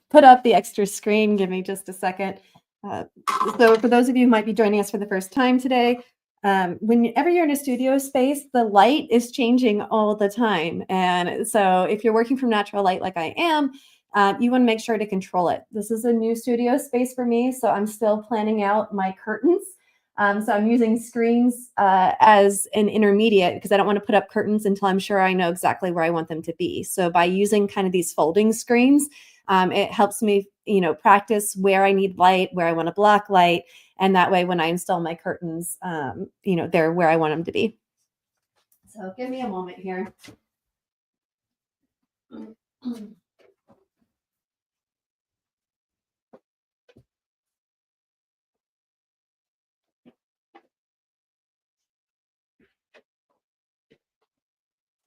S1: put up the extra screen. Give me just a second. So for those of you who might be joining us for the first time today, whenever you're in a studio space, the light is changing all the time. And so if you're working from natural light like I am, you want to make sure to control it. This is a new studio space for me, so I'm still planning out my curtains. So I'm using screens as an intermediate because I don't want to put up curtains until I'm sure I know exactly where I want them to be. So by using kind of these folding screens, it helps me, practice where I need light, where I want to block light, And that way, when I install my curtains, they're where I want them to be. So give me a moment here.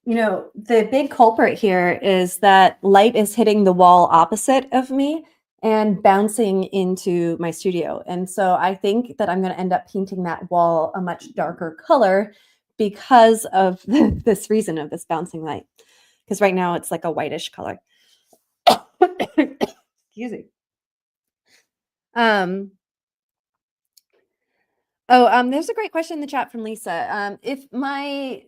S1: The big culprit here is that light is hitting the wall opposite of me and bouncing into my studio. And so I think that I'm going to end up painting that wall a much darker color because of this reason of this bouncing light. Because right now it's like a whitish color. Excuse me. Um, there's a great question in the chat from Lisa. If my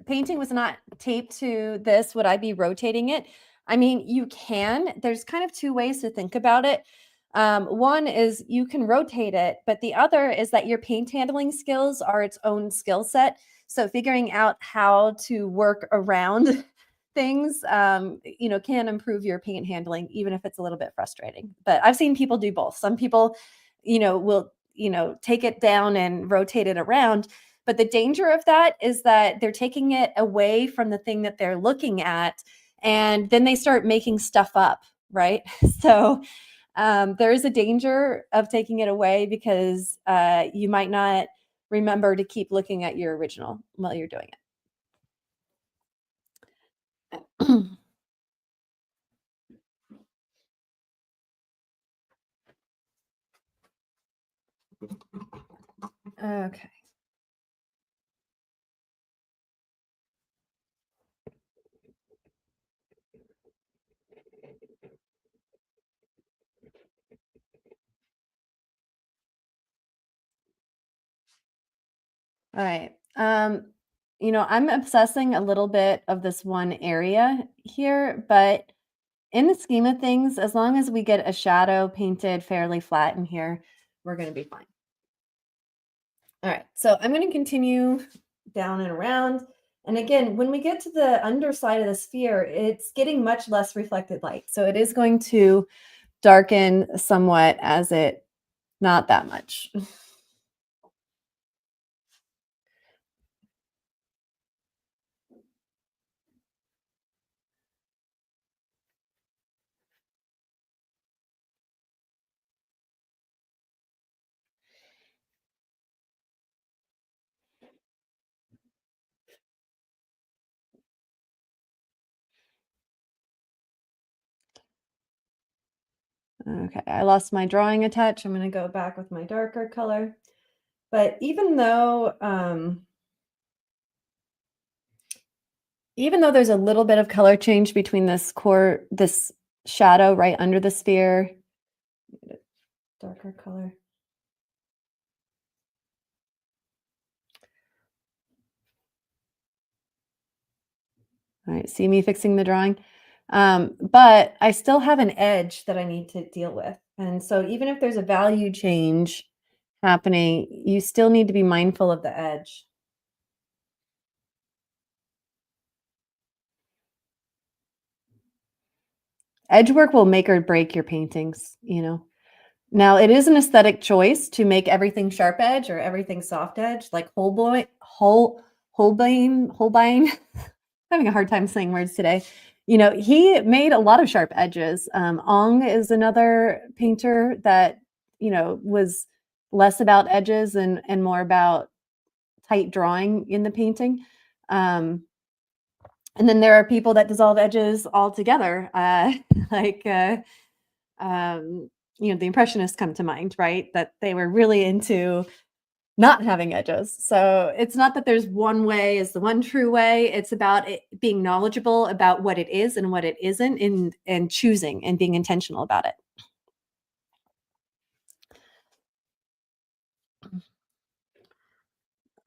S1: painting was not taped to this, would I be rotating it? I mean, you can. There's kind of two ways to think about it. One is you can rotate it, but the other is that your paint handling skills are its own skill set. So figuring out how to work around things, can improve your paint handling, even if it's a little bit frustrating. But I've seen people do both. Some people, will take it down and rotate it around. But the danger of that is that they're taking it away from the thing that they're looking at, and then they start making stuff up, right? So there is a danger of taking it away because you might not remember to keep looking at your original while you're doing it. Okay. All right. I'm obsessing a little bit of this one area here, but in the scheme of things, as long as we get a shadow painted fairly flat in here, we're going to be fine. All right, so I'm going to continue down and around. And again, when we get to the underside of the sphere, it's getting much less reflected light. So it is going to darken somewhat as it, not that much. Okay, I lost my drawing a touch. I'm going to go back with my darker color. But even though there's a little bit of color change between this shadow right under the sphere, darker color. All right, see me fixing the drawing? But I still have an edge that I need to deal with. And so even if there's a value change happening, you still need to be mindful of the edge. Edge work will make or break your paintings, Now, it is an aesthetic choice to make everything sharp edge or everything soft edge, like Holbein. Having a hard time saying words today. He made a lot of sharp edges. Ong is another painter that, was less about edges and more about tight drawing in the painting. And then there are people that dissolve edges altogether, like, the Impressionists come to mind, right? That they were really into not having edges. So it's not that there's one way is the one true way. It's about it being knowledgeable about what it is and what it isn't, and choosing and being intentional about it.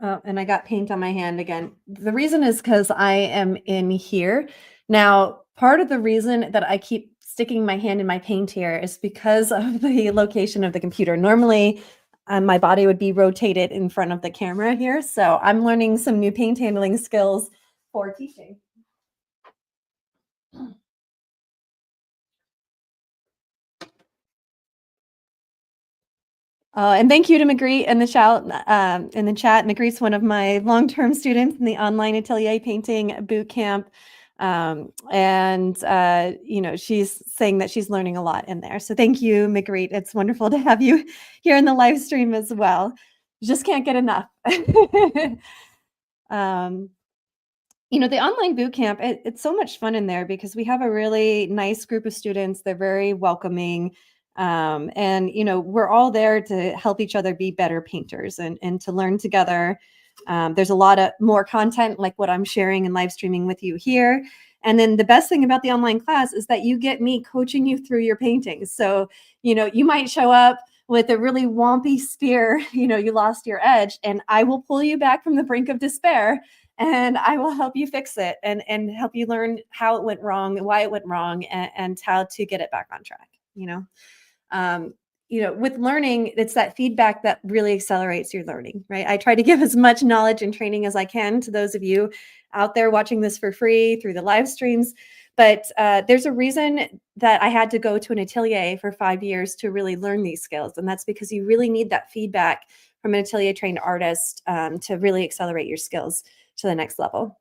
S1: Oh, and I got paint on my hand again. The reason is because I am in here. Now, part of the reason that I keep sticking my hand in my paint here is because of the location of the computer. Normally, my body would be rotated in front of the camera here. So I'm learning some new paint handling skills for teaching. And thank you to Magritte in the chat. Magritte's one of my long-term students in the online Atelier painting boot camp. She's saying that she's learning a lot in there. So thank you, Magritte. It's wonderful to have you here in the live stream as well. Just can't get enough. um, the online boot camp, it's so much fun in there because we have a really nice group of students. They're very welcoming. We're all there to help each other be better painters and to learn together. There's a lot of more content like what I'm sharing and live streaming with you here. And then the best thing about the online class is that you get me coaching you through your paintings. So, you might show up with a really wompy spear, you lost your edge, and I will pull you back from the brink of despair and I will help you fix it and help you learn how it went wrong, why it went wrong, and how to get it back on track. Um, with learning, it's that feedback that really accelerates your learning, right? I try to give as much knowledge and training as I can to those of you out there watching this for free through the live streams. But there's a reason that I had to go to an atelier for 5 years to really learn these skills. And that's because you really need that feedback from an atelier trained artist to really accelerate your skills to the next level.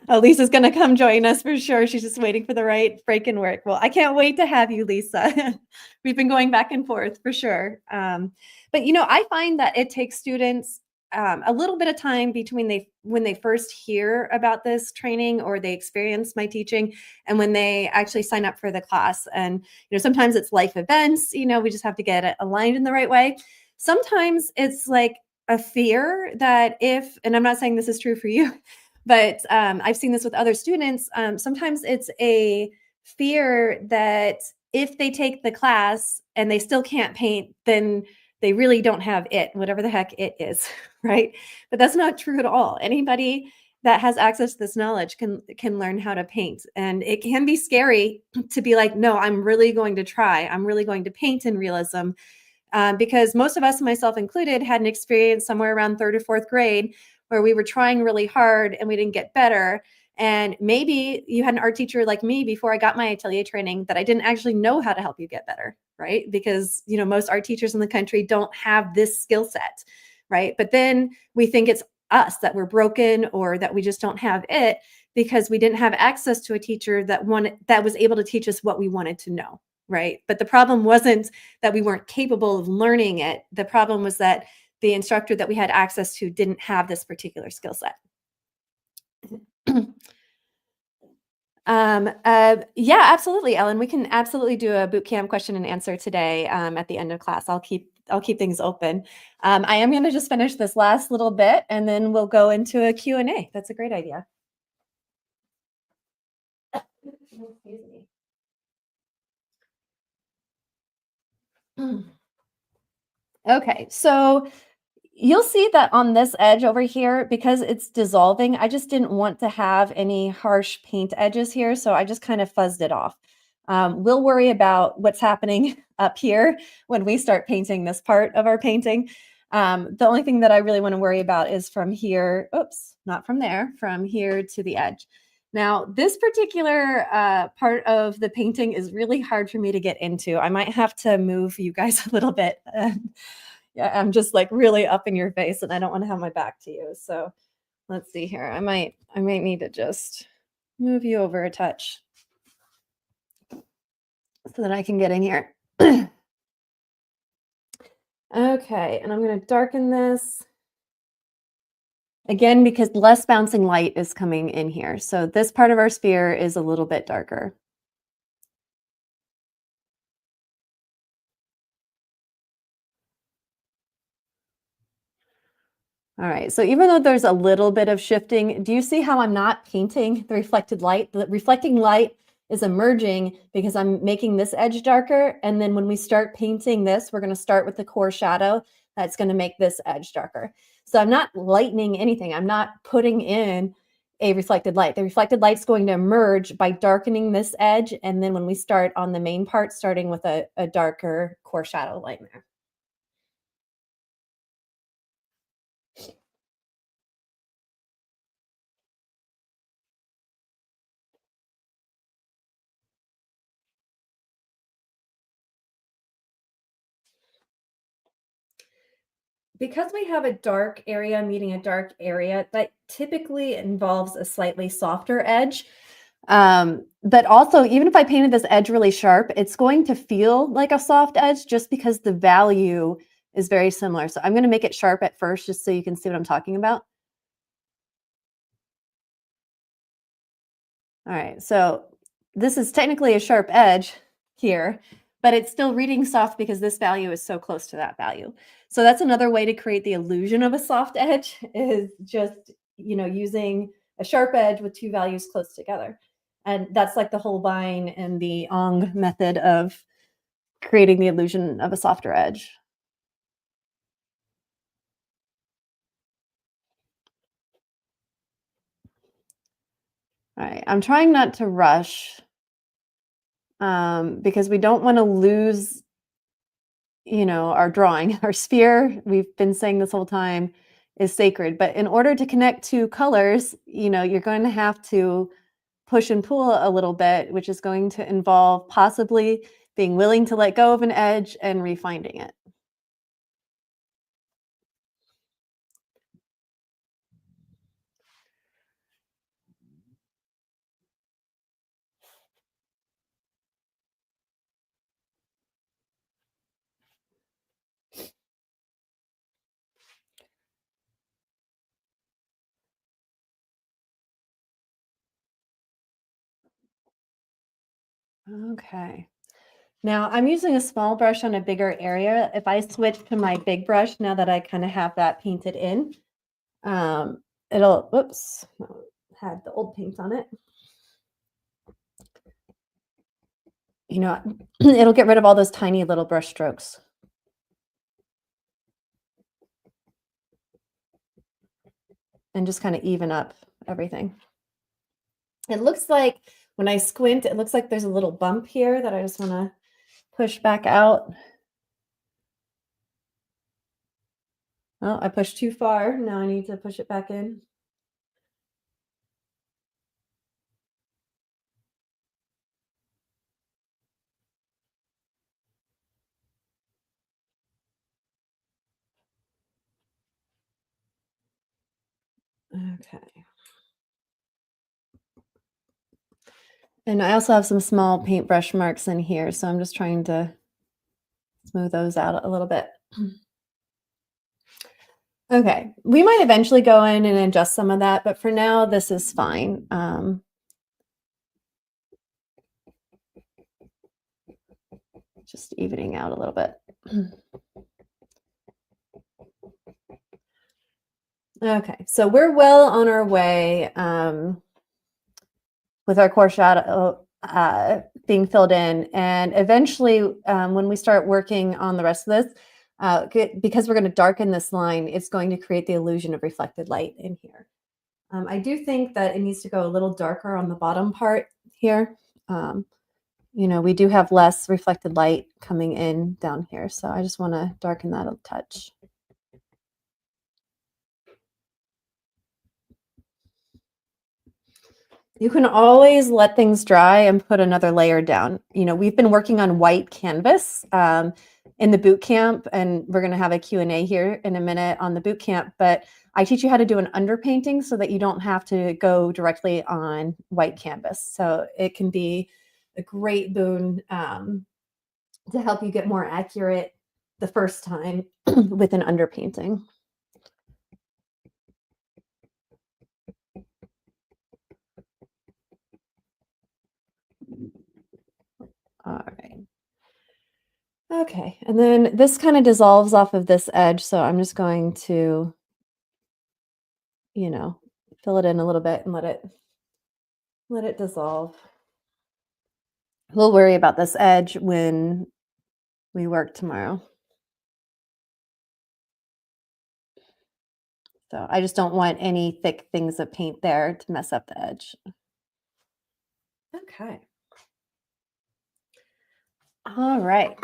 S1: Oh, Lisa's going to come join us for sure. She's just waiting for the right break in work. Well, I can't wait to have you, Lisa. We've been going back and forth for sure. But I find that it takes students a little bit of time between when they first hear about this training or they experience my teaching and when they actually sign up for the class. And sometimes it's life events. We just have to get it aligned in the right way. Sometimes it's like a fear that and I'm not saying this is true for you, but I've seen this with other students. Sometimes it's a fear that if they take the class and they still can't paint, then they really don't have it, whatever the heck it is, right? But that's not true at all. Anybody that has access to this knowledge can learn how to paint, and it can be scary to be like, no, I'm really going to try. I'm really going to paint in realism because most of us, myself included, had an experience somewhere around third or fourth grade where we were trying really hard and we didn't get better. And maybe you had an art teacher like me before I got my atelier training that I didn't actually know how to help you get better, right? Because, most art teachers in the country don't have this skill set, right? But then we think it's us that we're broken or that we just don't have it because we didn't have access to a teacher that was able to teach us what we wanted to know, right? But the problem wasn't that we weren't capable of learning it. The problem was that the instructor that we had access to didn't have this particular skill set. Yeah, absolutely, Ellen. We can absolutely do a boot camp question and answer today at the end of class. I'll keep things open. I am going to just finish this last little bit and then we'll go into a Q&A. That's a great idea. Excuse me. Okay, so you'll see that on this edge over here, because it's dissolving, I just didn't want to have any harsh paint edges here, so I just kind of fuzzed it off. We'll worry about what's happening up here when we start painting this part of our painting. The only thing that I really want to worry about is from here, oops, not from there, from here to the edge. Now, this particular part of the painting is really hard for me to get into. I might have to move you guys a little bit. Yeah, I'm just like really up in your face and I don't want to have my back to you. So let's see here. I might need to just move you over a touch so that I can get in here. Okay, and I'm going to darken this again because less bouncing light is coming in here. So this part of our sphere is a little bit darker. All right, so even though there's a little bit of shifting, do you see how I'm not painting the reflected light? The reflecting light is emerging because I'm making this edge darker. And then when we start painting this, we're going to start with the core shadow. That's going to make this edge darker. So I'm not lightening anything. I'm not putting in a reflected light. The reflected light's going to emerge by darkening this edge. And then when we start on the main part, starting with a darker core shadow line there. because we have a dark area meeting a dark area, that typically involves a slightly softer edge. But also, even if I painted this edge really sharp, it's going to feel like a soft edge just because the value is very similar. So I'm going to make it sharp at first just so you can see what I'm talking about. All right, so this is technically a sharp edge here, but it's still reading soft because this value is so close to that value. So that's another way to create the illusion of a soft edge is just, using a sharp edge with two values close together. And that's like the Holbein and the Ong method of creating the illusion of a softer edge. All right, I'm trying not to rush because we don't want to lose, our drawing. Our sphere, we've been saying this whole time, is sacred. But in order to connect two colors, you're going to have to push and pull a little bit, which is going to involve possibly being willing to let go of an edge and refinding it. Okay. Now I'm using a small brush on a bigger area. If I switch to my big brush, now that I kind of have that painted in, it'll, whoops, had the old paint on it. It'll get rid of all those tiny little brush strokes. And just kind of even up everything. It looks like when I squint, it looks like there's a little bump here that I just want to push back out. Oh, I pushed too far. Now I need to push it back in. Okay. And I also have some small paintbrush marks in here, so I'm just trying to smooth those out a little bit. Okay, we might eventually go in and adjust some of that, but for now, this is fine. Just evening out a little bit. Okay, so we're well on our way with our core shadow being filled in. And eventually, when we start working on the rest of this, because we're going to darken this line, it's going to create the illusion of reflected light in here. I do think that it needs to go a little darker on the bottom part here. We do have less reflected light coming in down here, so I just want to darken that a touch. You can always let things dry and put another layer down. We've been working on white canvas in the boot camp, and we're going to have a Q&A here in a minute on the boot camp, but I teach you how to do an underpainting so that you don't have to go directly on white canvas. So it can be a great boon to help you get more accurate the first time with an underpainting. All right. Okay, and then this kind of dissolves off of this edge, so I'm just going to, fill it in a little bit and let it dissolve. We'll worry about this edge when we work tomorrow. So I just don't want any thick things of paint there to mess up the edge. Okay. All right.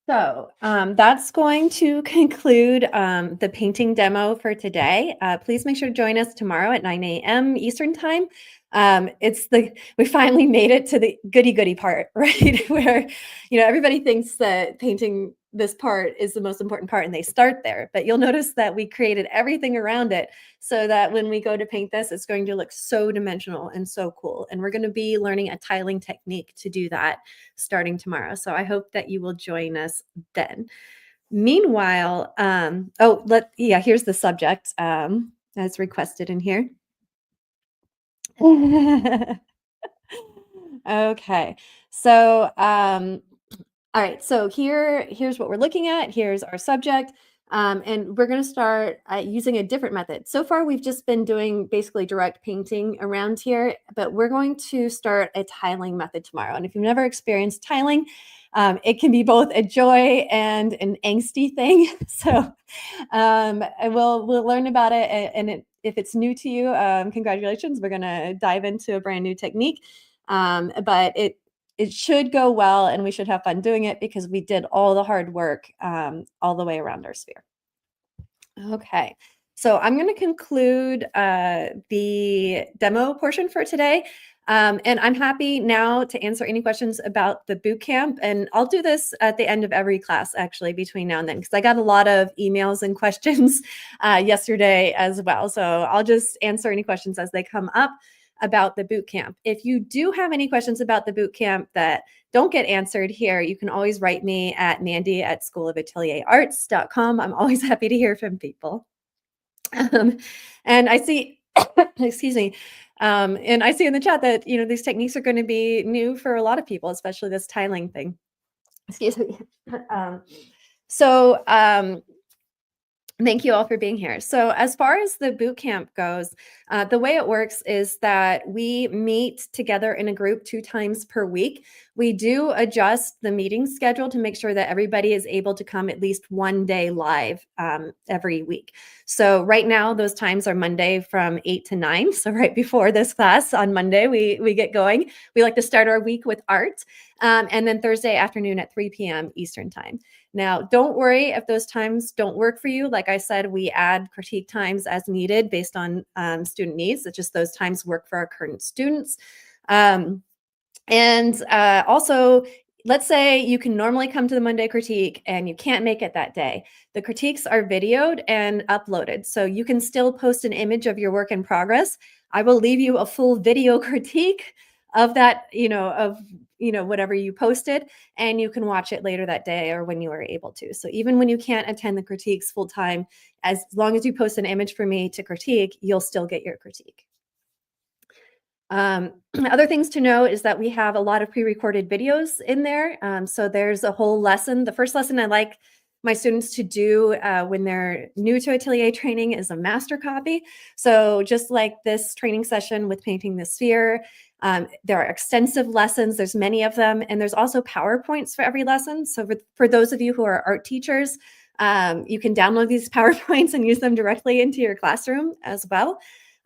S1: So that's going to conclude the painting demo for today. Please make sure to join us tomorrow at 9 a.m. Eastern time. We finally made it to the goody part, right? Where, everybody thinks that painting this part is the most important part and they start there. But you'll notice that we created everything around it so that when we go to paint this, it's going to look so dimensional and so cool. And we're going to be learning a tiling technique to do that starting tomorrow. So I hope that you will join us then. Meanwhile, here's the subject as requested in here. Okay, so all right, so here's what we're looking at. Here's our subject. And we're going to start using a different method. So far, we've just been doing basically direct painting around here, but we're going to start a tiling method tomorrow. And if you've never experienced tiling, it can be both a joy and an angsty thing. So and we'll learn about it. If it's new to you, congratulations. We're going to dive into a brand new technique. But it should go well and we should have fun doing it because we did all the hard work all the way around our sphere. Okay, so I'm going to conclude the demo portion for today. And I'm happy now to answer any questions about the boot camp. And I'll do this at the end of every class, actually, between now and then, because I got a lot of emails and questions yesterday as well. So I'll just answer any questions as they come up about the boot camp. If you do have any questions about the boot camp that don't get answered here, you can always write me at mandy@schoolofatelierarts.com. I'm always happy to hear from people. And I see, excuse me, and I see in the chat that, these techniques are going to be new for a lot of people, especially this tiling thing. Excuse me. So thank you all for being here. So as far as the boot camp goes, the way it works is that we meet together in a group 2 times per week. We do adjust the meeting schedule to make sure that everybody is able to come at least one day live every week. So right now, those times are Monday from 8 to 9. So right before this class on Monday, we get going. We like to start our week with art. And then Thursday afternoon at 3 p.m. Eastern time. Now, don't worry if those times don't work for you. Like I said, we add critique times as needed based on student needs. It's just those times work for our current students. Also, let's say you can normally come to the Monday critique and you can't make it that day. The critiques are videoed and uploaded. So you can still post an image of your work in progress. I will leave you a full video critique of that, whatever you posted, and you can watch it later that day or when you are able to. So even when you can't attend the critiques full time, as long as you post an image for me to critique, you'll still get your critique. Other things to know is that we have a lot of pre-recorded videos in there. So there's a whole lesson. The first lesson I like my students to do when they're new to Atelier training is a master copy. So just like this training session with painting the sphere, there are extensive lessons. There's many of them. And there's also PowerPoints for every lesson. So for those of you who are art teachers, you can download these PowerPoints and use them directly into your classroom as well.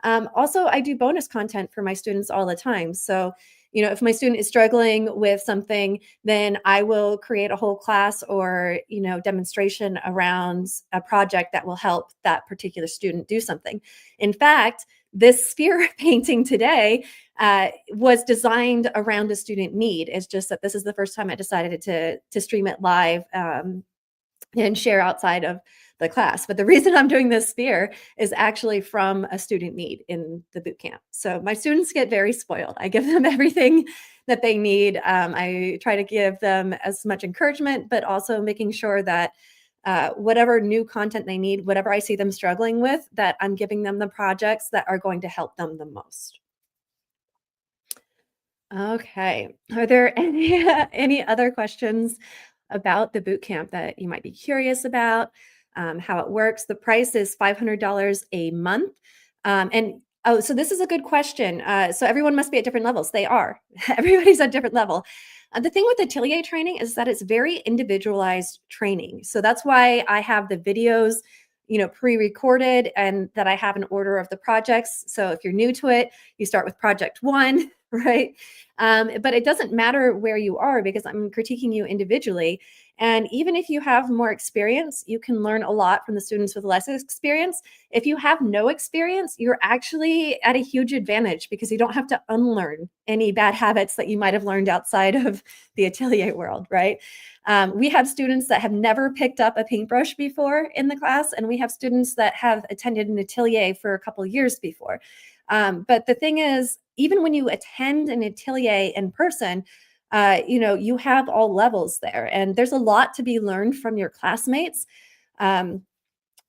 S1: Also, I do bonus content for my students all the time. So, if my student is struggling with something, then I will create a whole class or, demonstration around a project that will help that particular student do something. In fact, this sphere painting today was designed around a student need. It's just that this is the first time I decided to stream it live and share outside of the class. But the reason I'm doing this sphere is actually from a student need in the boot camp. So my students get very spoiled. I give them everything that they need. I try to give them as much encouragement, but also making sure that whatever new content they need, whatever I see them struggling with, that I'm giving them the projects that are going to help them the most. Okay. Are there any other questions about the boot camp that you might be curious about? How it works? The price is $500 a month. So this is a good question. So everyone must be at different levels. They are. Everybody's at a different level. The thing with Atelier training is that it's very individualized training. So that's why I have the videos, pre-recorded and that I have an order of the projects. So if you're new to it, you start with project 1, right? But it doesn't matter where you are because I'm critiquing you individually. And even if you have more experience, you can learn a lot from the students with less experience. If you have no experience, you're actually at a huge advantage because you don't have to unlearn any bad habits that you might have learned outside of the atelier world, right? We have students that have never picked up a paintbrush before in the class, and we have students that have attended an atelier for a couple years before. But the thing is, even when you attend an atelier in person, you have all levels there, and there's a lot to be learned from your classmates. Um,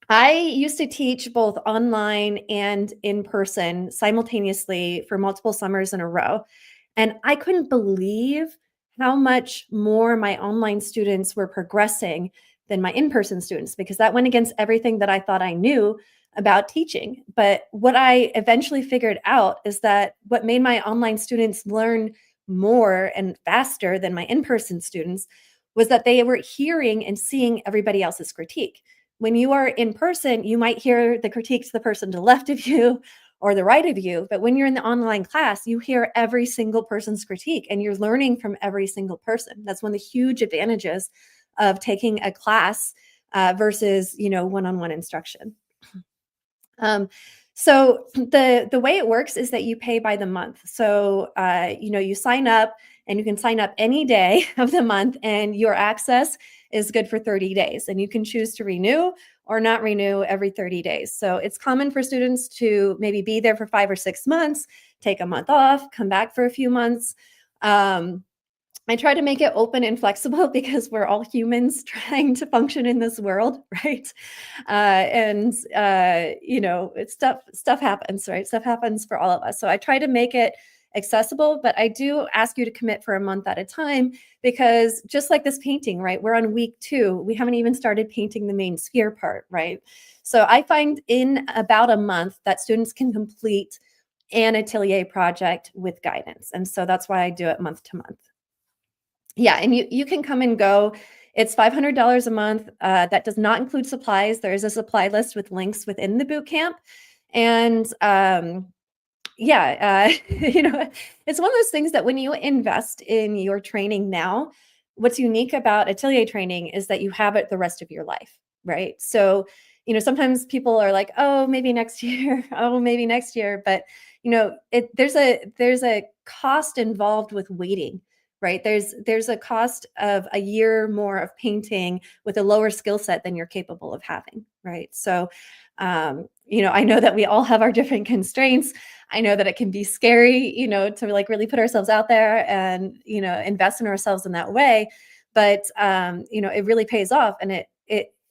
S1: I used to teach both online and in person simultaneously for multiple summers in a row. And I couldn't believe how much more my online students were progressing than my in person students because that went against everything that I thought I knew about teaching. But what I eventually figured out is that what made my online students learn more and faster than my in person students was that they were hearing and seeing everybody else's critique. When you are in person, you might hear the critiques of the person to the left of you or the right of you. But when you're in the online class, you hear every single person's critique and you're learning from every single person. That's one of the huge advantages of taking a class versus, one-on-one instruction. Um, so the way it works is that you pay by the month. So you sign up and you can sign up any day of the month, and your access is good for 30 days. And you can choose to renew or not renew every 30 days. So it's common for students to maybe be there for 5 or 6 months, take a month off, come back for a few months. Um, I try to make it open and flexible because we're all humans trying to function in this world, right? It's stuff happens, right? Stuff happens for all of us. So I try to make it accessible, but I do ask you to commit for a month at a time because just like this painting, right? We're on week 2. We haven't even started painting the main sphere part, right? So I find in about a month that students can complete an atelier project with guidance. And so that's why I do it month to month. Yeah, and you can come and go. It's $500 a month. That does not include supplies. There is a supply list with links within the boot camp. And yeah, it's one of those things that when you invest in your training now, what's unique about atelier training is that you have it the rest of your life, right? So, sometimes people are like, "Oh, maybe next year. Oh, maybe next year." But, there's a cost involved with waiting, right? There's a cost of a year more of painting with a lower skill set than you're capable of having, right? So, I know that we all have our different constraints. I know that it can be scary, to like really put ourselves out there and, invest in ourselves in that way. But it really pays off, and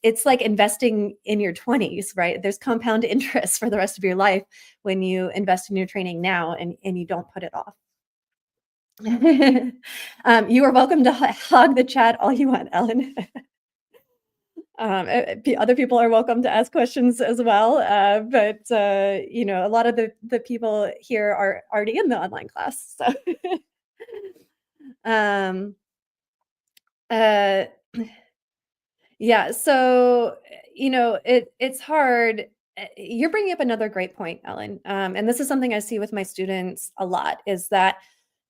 S1: it's like investing in your 20s, right? There's compound interest for the rest of your life when you invest in your training now and you don't put it off. You are welcome to hog the chat all you want, Ellen. Other people are welcome to ask questions as well, but a lot of the people here are already in the online class. So, um, uh, yeah. So, it's hard. You're bringing up another great point, Ellen, and this is something I see with my students a lot. Is that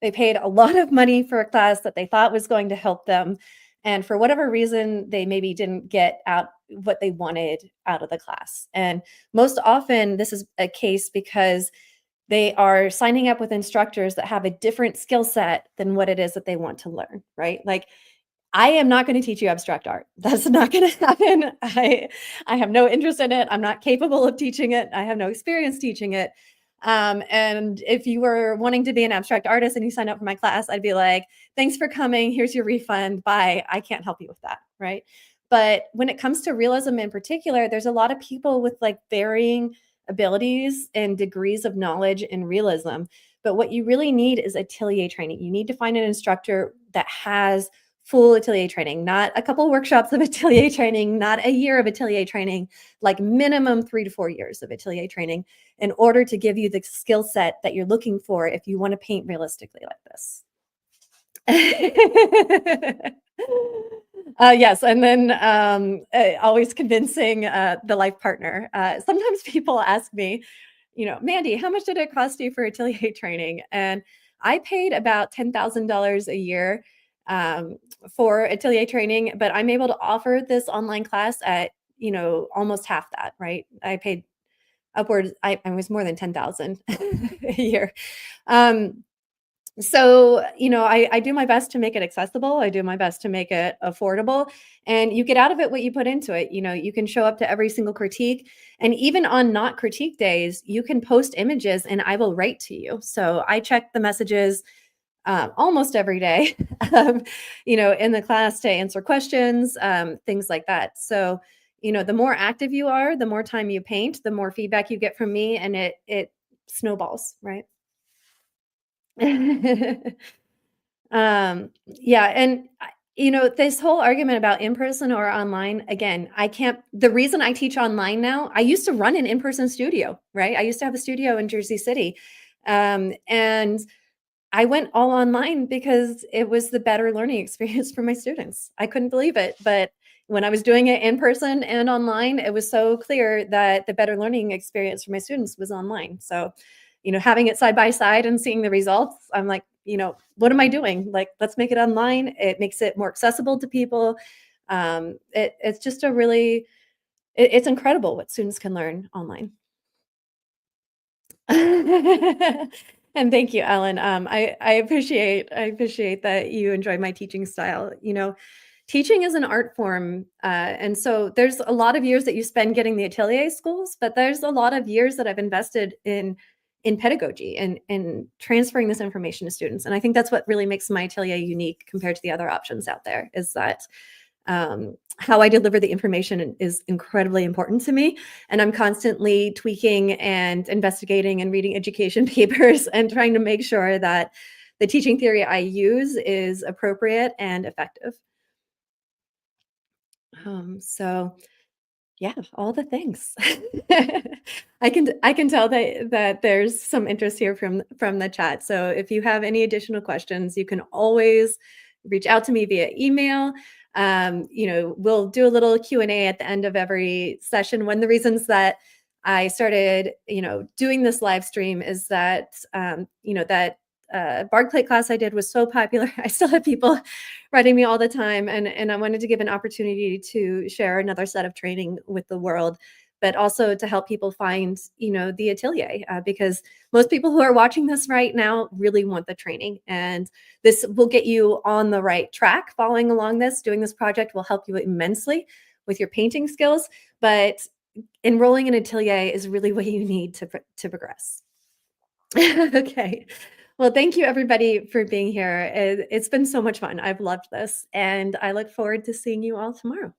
S1: they paid a lot of money for a class that they thought was going to help them, and for whatever reason, they maybe didn't get out what they wanted out of the class. And most often, this is a case because they are signing up with instructors that have a different skill set than what it is that they want to learn, right? Like, I am not gonna teach you abstract art. That's not gonna happen. I have no interest in it. I'm not capable of teaching it. I have no experience teaching it. And if you were wanting to be an abstract artist and you signed up for my class, I'd be like, "Thanks for coming. Here's your refund. Bye. I can't help you with that." Right? But when it comes to realism in particular, there's a lot of people with like varying abilities and degrees of knowledge in realism. But what you really need is atelier training. You need to find an instructor that has full atelier training, not a couple workshops of atelier training, not a year of atelier training, like minimum 3 to 4 years of atelier training in order to give you the skill set that you're looking for if you want to paint realistically like this. Yes, and then always convincing the life partner. Sometimes people ask me, Mandy, how much did it cost you for atelier training? And I paid about $10,000 a year um, for Atelier training, but I'm able to offer this online class at, almost half that, right? I paid upwards, I was more than 10,000 a year. Um, so, I do my best to make it accessible. I do my best to make it affordable, and you get out of it what you put into it. You can show up to every single critique, and even on not critique days, you can post images and I will write to you. So I check the messages almost every day, um, in the class to answer questions, things like that. So, the more active you are, the more time you paint, the more feedback you get from me, and it snowballs, right? Yeah, and this whole argument about in person or online, again, I can't. The reason I teach online now, I used to run an in-person studio, right? I used to have a studio in Jersey City, and I went all online because it was the better learning experience for my students. I couldn't believe it, but when I was doing it in person and online, it was so clear that the better learning experience for my students was online. So, having it side by side and seeing the results, I'm like, what am I doing? Like, let's make it online. It makes it more accessible to people. It's just it's incredible what students can learn online. And thank you, Ellen. I appreciate that you enjoy my teaching style. Teaching is an art form, and so there's a lot of years that you spend getting the Atelier schools, but there's a lot of years that I've invested in pedagogy and transferring this information to students. And I think that's what really makes my Atelier unique compared to the other options out there. Is that how I deliver the information is incredibly important to me. And I'm constantly tweaking and investigating and reading education papers and trying to make sure that the teaching theory I use is appropriate and effective. So yeah, all the things. I can tell that there's some interest here from the chat. So if you have any additional questions, you can always reach out to me via email. We'll do a little Q&A at the end of every session. One of the reasons that I started, doing this live stream is that, that bark plate class I did was so popular. I still have people writing me all the time, and I wanted to give an opportunity to share another set of training with the world, but also to help people find, the Atelier, because most people who are watching this right now really want the training, and this will get you on the right track. Following along this, doing this project will help you immensely with your painting skills, but enrolling in Atelier is really what you need to progress. Okay. Well, thank you everybody for being here. It's been so much fun. I've loved this, and I look forward to seeing you all tomorrow.